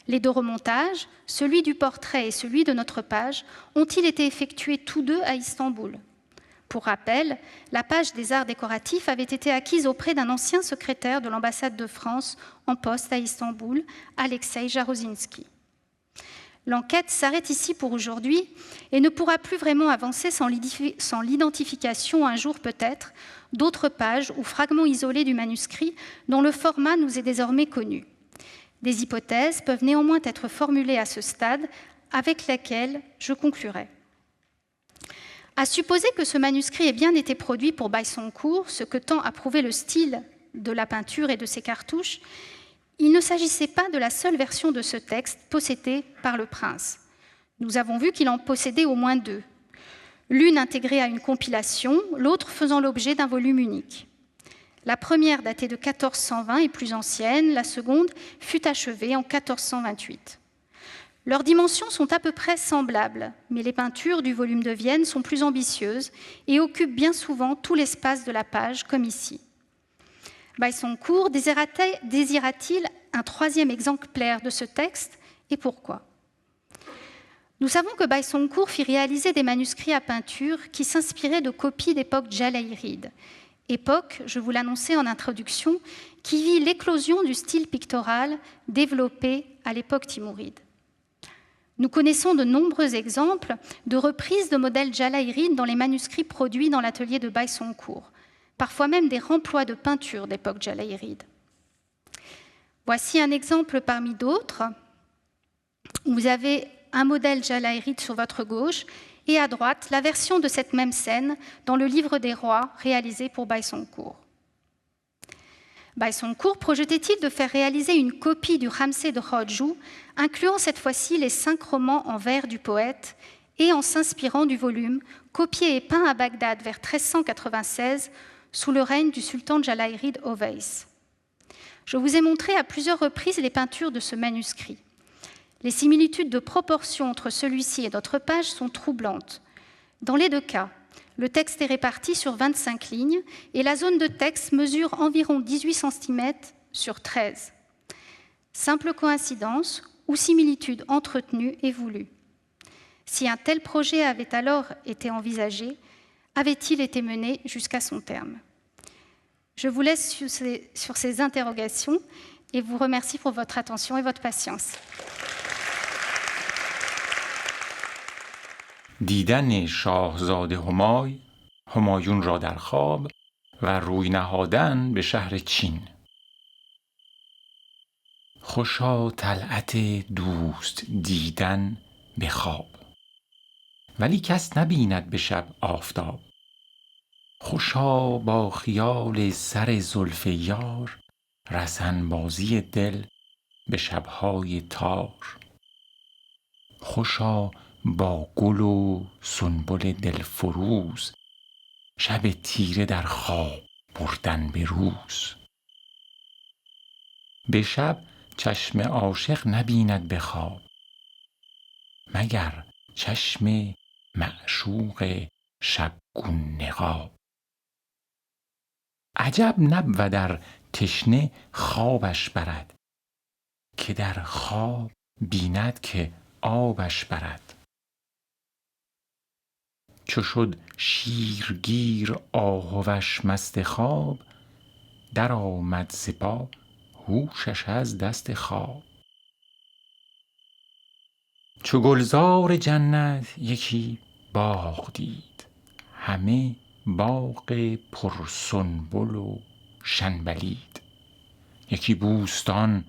Les deux remontages, celui du portrait et celui de notre page, ont-ils été effectués tous deux à Istanbul? Pour rappel, la page des arts décoratifs avait été acquise auprès d'un ancien secrétaire de l'ambassade de France en poste à Istanbul, Alexei Jarozinski. L'enquête s'arrête ici pour aujourd'hui et ne pourra plus vraiment avancer sans l'identification, un jour peut-être, d'autres pages ou fragments isolés du manuscrit dont le format nous est désormais connu. Des hypothèses peuvent néanmoins être formulées à ce stade, avec lesquelles je conclurai. À supposer que ce manuscrit ait bien été produit pour Baïsoncourt, ce que tend à prouver le style de la peinture et de ses cartouches, il ne s'agissait pas de la seule version de ce texte possédée par le prince. Nous avons vu qu'il en possédait au moins deux, l'une intégrée à une compilation, l'autre faisant l'objet d'un volume unique. La première datée de 1420 est plus ancienne, la seconde fut achevée en 1428. Leurs dimensions sont à peu près semblables, mais les peintures du volume de Vienne sont plus ambitieuses et occupent bien souvent tout l'espace de la page, comme ici. Baïsoncourt désira-t-il un troisième exemplaire de ce texte, et pourquoi? Nous savons que Baïsoncourt fit réaliser des manuscrits à peinture qui s'inspiraient de copies d'époque djalaïride, époque, je vous l'annonçais en introduction, qui vit l'éclosion du style pictoral développé à l'époque timouride. Nous connaissons de nombreux exemples de reprises de modèles djalaïrides dans les manuscrits produits dans l'atelier de Baïsoncourt, parfois même des remplois de peinture d'époque djalaïride. Voici un exemple parmi d'autres. Vous avez un modèle djalaïride sur votre gauche et à droite la version de cette même scène dans le livre des rois réalisé pour Baïsoncourt. Baïsoncourt projetait-il de faire réaliser une copie du Ramsay de Khodjou, incluant cette fois-ci les 5 romans en vers du poète et en s'inspirant du volume copié et peint à Bagdad vers 1396 sous le règne du sultan djalaïride Oveys. Je vous ai montré à plusieurs reprises les peintures de ce manuscrit. Les similitudes de proportion entre celui-ci et d'autres pages sont troublantes. Dans les deux cas, le texte est réparti sur 25 lignes et la zone de texte mesure environ 18 cm sur 13. Simple coïncidence ou similitude entretenue et voulue. Si un tel projet avait alors été envisagé, avait-il été mené jusqu'à son terme? Je vous laisse sur ces interrogations et vous remercie pour votre attention et votre patience. دیدن شاهزاده همای، همایون را در خواب و روی نهادن به شهر چین. خوشا طلعت دوست دیدن به خواب، ولی کس نبیند به شب آفتاب. خوشا با خیال سر زلف یار، رسن بازی دل به شبهای تار. خوشا با گل و سنبل دلفروز، شب تیره در خواب بردن به روز. به شب چشم عاشق نبیند به خواب، مگر چشم معشوق شبگون نقاب. عجب نبود ار تشنه خوابش برد، که در خواب بیند که آبش برد. چو شد شیرگیر آهوش مست خواب، در آمد ز پا هوشش از دست خواب. چو گلزار جنت یکی باغ دید، همه باغ پر سنبل و شنبلید. یکی بوستان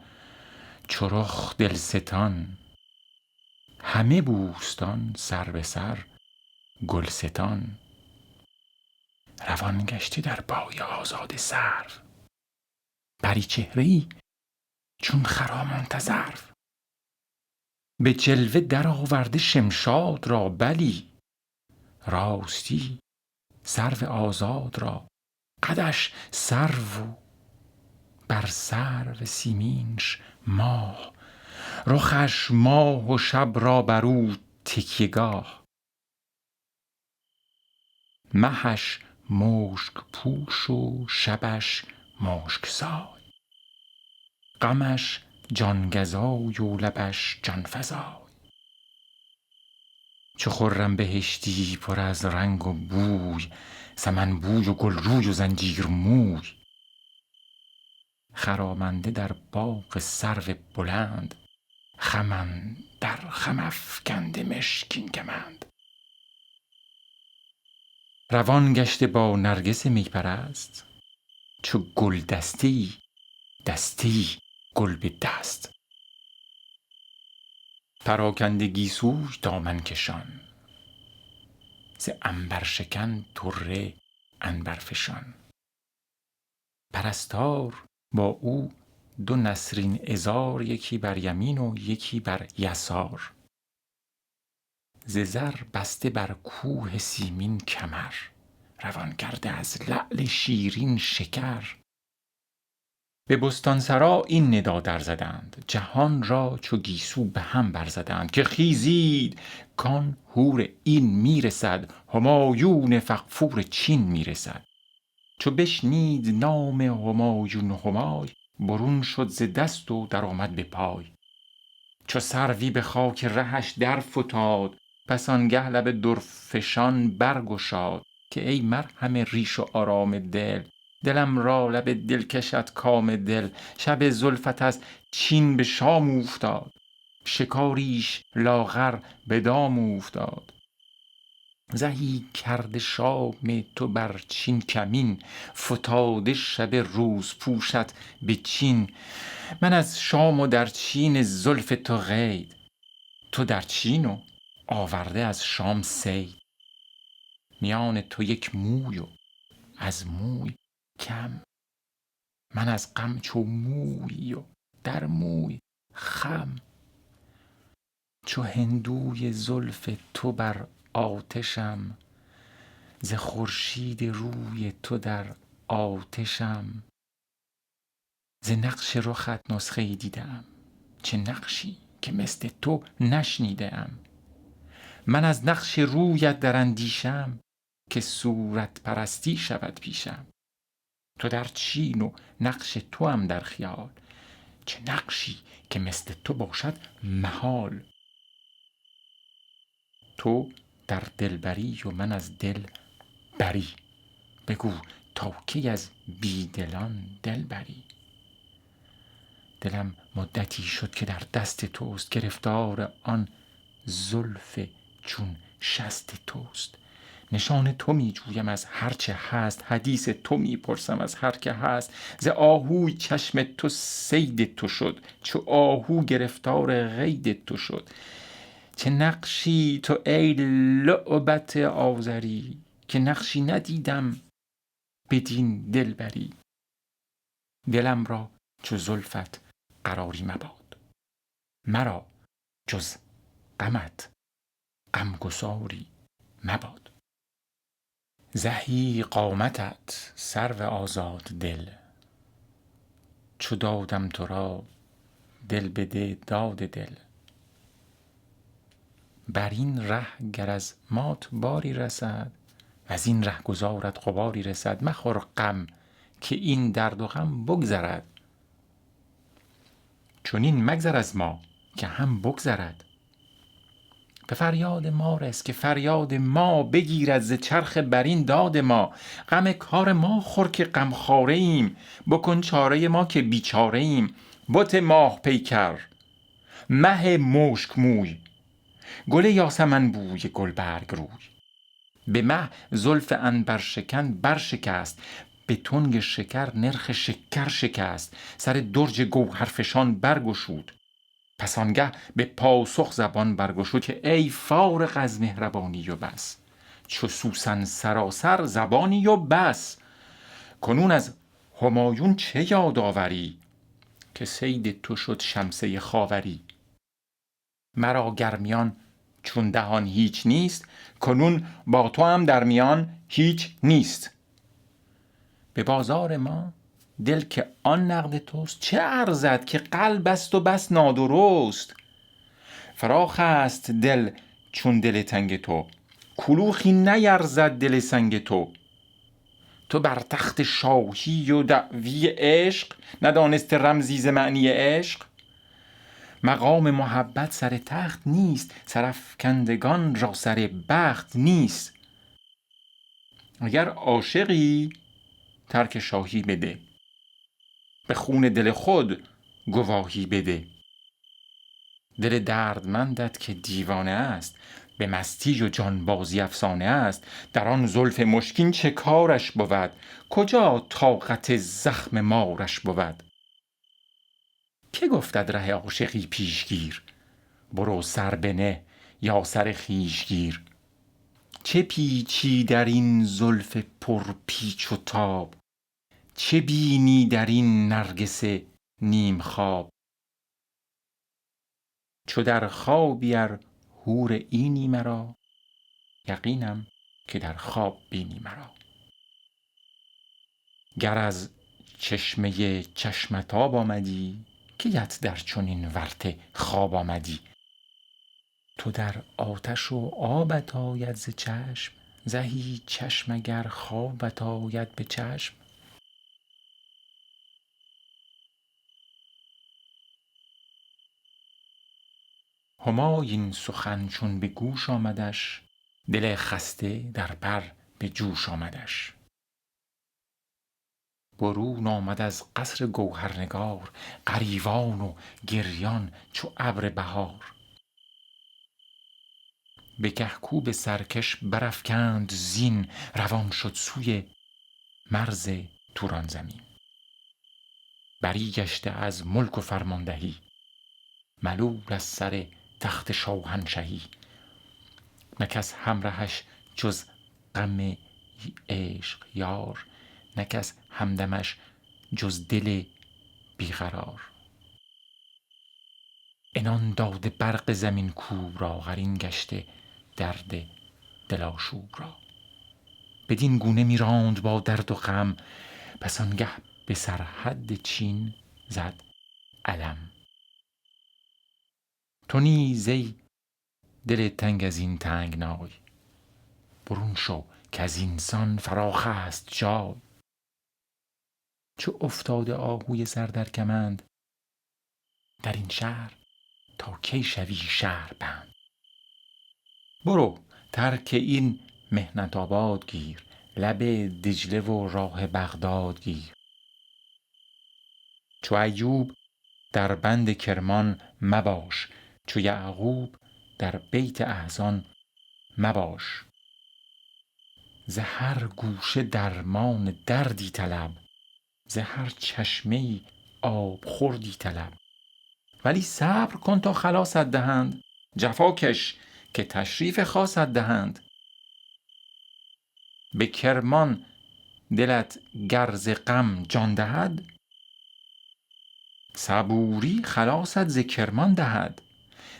چو رخ دلستان، همه بوستان سر به سر گلستان. روان گشته در پای آزاده سرو، پری چهره‌ای چون خرامان تذرو. به جلوه در آورده شمشاد را، بلی راستی سرو آزاد را. قدش سرو و بر سرو سیمینش ماه، رخش ماه و شب را بر او تکیه گاه. مهش مشک پوش و شبش مشک سای، غمش جانگزای و لبش جانفزای. چو خرم بهشتی پر از رنگ و بوی، سمن بوی و گل روی و زنجیر موی. خرامنده در باغ سرو بلند، خم در خم افکنده مشکین کمند. روان گشته با نرگس می پرست، چو گل دسته‌ای دسته‌ای گل به دست. پراکنده گیسوی دامن کشان، ز عنبرشکن طره عنبرفشان. پرستار با او دو نسرین عذار، یکی بر یمین و یکی بر یسار. ز زر بسته بر کوه سیمین کمر، روان کرده از لعل شیرین شکر. به بستانسرا این ندا در زدند، جهان را چو گیسو به هم برزدند. که خیزید کان حور این میرسد، همایون فغفور چین میرسد. چو بشنید نام همایون همای، برون شد ز دست و در آمد به پای. چو سروی به خاک رهش در فتاد، پس آنگه لب درفشان برگشاد. که ای مرهم ریش و آرام دل، دلم را لب دلکشت کام دل. شب زلفت از چین به شام اوفتاد، شکاریش لاغر به دام اوفتاد. زهی کرده شام تو بر چین کمین، فتاده شب روز پوشت به چین. من از شام و در چین زلف تو قید، تو در چین و آورده از شام صید. میان تو یک موی و از موی کم، من از غم چو مویی و در موی خم. چو هندوی زلف تو بر آتشم، ز خورشید روی تو در آتشم. ز نقش رخت نسخه ای دیدم، چه نقشی که مثل تو نشنیده ام. من از نقش رویت در اندیشم، که صورت پرستی شود پیشم. تو در چین و نقش تو هم در خیال، چه نقشی که مثل تو باشد محال. تو در دلبری و من از دل بری، بگو تا کی از بیدلان دل بری. دلم مدتی شد که در دست توست، گرفتار آن زلف چون شست توست. نشان تو می جویم از هرچه هست، حدیث تو می پرسم از هر که هست. ز آهوی چشم تو صید تو شد، چو آهو گرفتار قید تو شد. چه نقشی تو ای لعبت آزری، که نقشی ندیدم بدین دلبری. دلم را چو زلفت قراری مباد، مرا جز غمت غمگساری مباد. زهی قامتت سرو آزاد دل، چو دادم تو را دل بده داد دل. بر این ره گر از مات باری رسد، از این ره گذارت غباری رسد. مخور غم که این درد و غم بگذرد، چنین مگذر از ما که هم بگذرد. به فریاد ما رس که فریاد ما بگیرد ز چرخ برین داد ما. غم کار ما خور که غمخواره ایم، بکن چاره ما که بیچاره ایم. بت ماه پیکر، مه مشک موی، گل یاسمن بوی گلبرگ روی. به مه زلف عنبر شکن برشکست، به تنگ شکر نرخ شکر شکست. سر درج گوهرفشان برگشود، پس آنگه به پاسخ زبان برگشود که ای فارغ از مهربانی و بس. چو سوسن سراسر زبانی و بس. کنون از همایون چه یاد آوری، که صید تو شد شمسه خاوری. مرا گرمیان چون دهان هیچ نیست، کنون با تو هم در میان هیچ نیست. به بازار ما دل که آن نقد توست، چه ارزد که قلب است و بس نادرست. فراخ است دل چون دل تنگ تو، کلوخی نیرزد دل سنگ تو. تو بر تخت شاهی و دعوی عشق، ندانسته رمزی ز معنی عشق. مقام محبت سر تخت نیست، سرافکندگان را سر بخت نیست. اگر عاشقی ترک شاهی بده، به خون دل خود گواهی بده. دل دردمندت که دیوانه است، به مستی و جانبازی افسانه است. در آن زلف مشکین چه کارش بود، کجا طاقت زخم مارش بود. که گفتد ره عاشقی پیشگیر، برو سر بنه یا سر خویش گیر. چه پیچی در این زلف پر پیچ و تاب، چه بینی در این نرگس نیم خواب. چو در خوابی ار حور اینی مرا، یقینم که در خواب بینی مرا. گر از چشمه چشمتاب آمدی، کیت در چنین ورطه خواب آمدی. تو در آتش و آبت آید ز چشم، زهی چشم اگر خوابت آید به چشم. همای سخن چون به گوش آمدش، دل خسته در بر به جوش آمدش. برون آمد از قصر گوهرنگار، غریوان و گریان چو ابر بهار. به کهکوب سرکش برافکند زین، روان شد سوی مرز توران زمین. بری گشته از ملک و فرماندهی، ملول از سر تخت شاهنشهی. نه کس همرهش جز غم عشق یار، نه کس همدمش جز دل بیقرار. عنان داده برق زمین کوب را، قرین گشته درد دل آشوب را. بدین گونه می راند با درد و غم، پس آنگه به سرحد چین زد علم. تو نیز ای دل تنگ از این تنگنای، برون شو که از اینسان فراخ است جای. چو افتاده آهوی سر در کمند، در این شهر تا کی شوی شهربند. برو ترک این محنت آباد گیر، لب دجله و راه بغداد گیر. چو ایوب در بند کرمان مباش، چو یعقوب در بیت احزان مباش. ز هر گوشه درمان دردی طلب، ز هر چشمه‌ای آب خوردی طلب. ولی صبر کن تا خلاصت دهند، جفا کش که تشریف خاصت دهند. به کرمان دلت گر ز غم جان دهد، صبوری خلاصت ز کرمان دهد.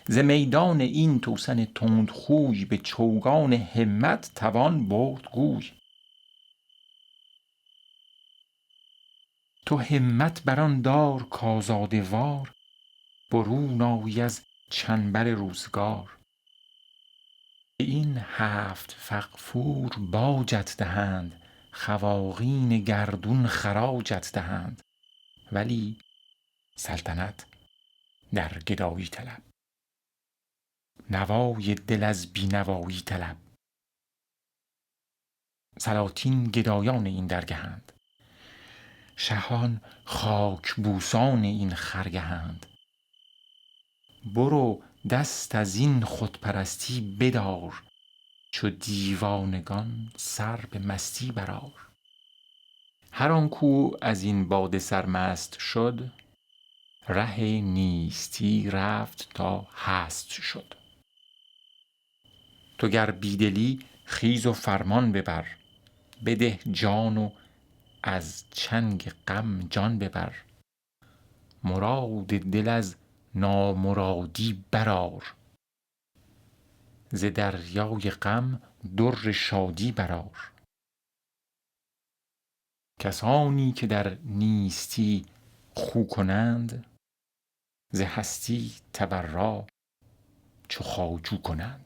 ز میدان این توسن تندخوی، به چوگان همت توان برد گوی. تو همت بر آن دار کآزاده وار، برون آیی از چنبر روزگار. این 7 فغفور باجت دهند، خواقین گردون خراجت دهند. ولی سلطنت در گدایی طلب. نوای دل از بینوایی طلب. سلاطین گدایان این درگهند، شهان خاک بوسان این خرگهند. برو دست از این خودپرستی بدار، چو دیوانگان سر به مستی برآر. هر آن کو از این باده سرمست شد، ره نیستی رفت تا هست شد. تو گر بیدلی خیز و فرمان ببر، بده جان و از چنگ غم جان ببر. مراد دل از نامرادی برآر، ز دریای غم در شادی برآر. کسانی که در نیستی خو کنند، ز هستی تبرا چو خواجو کنند.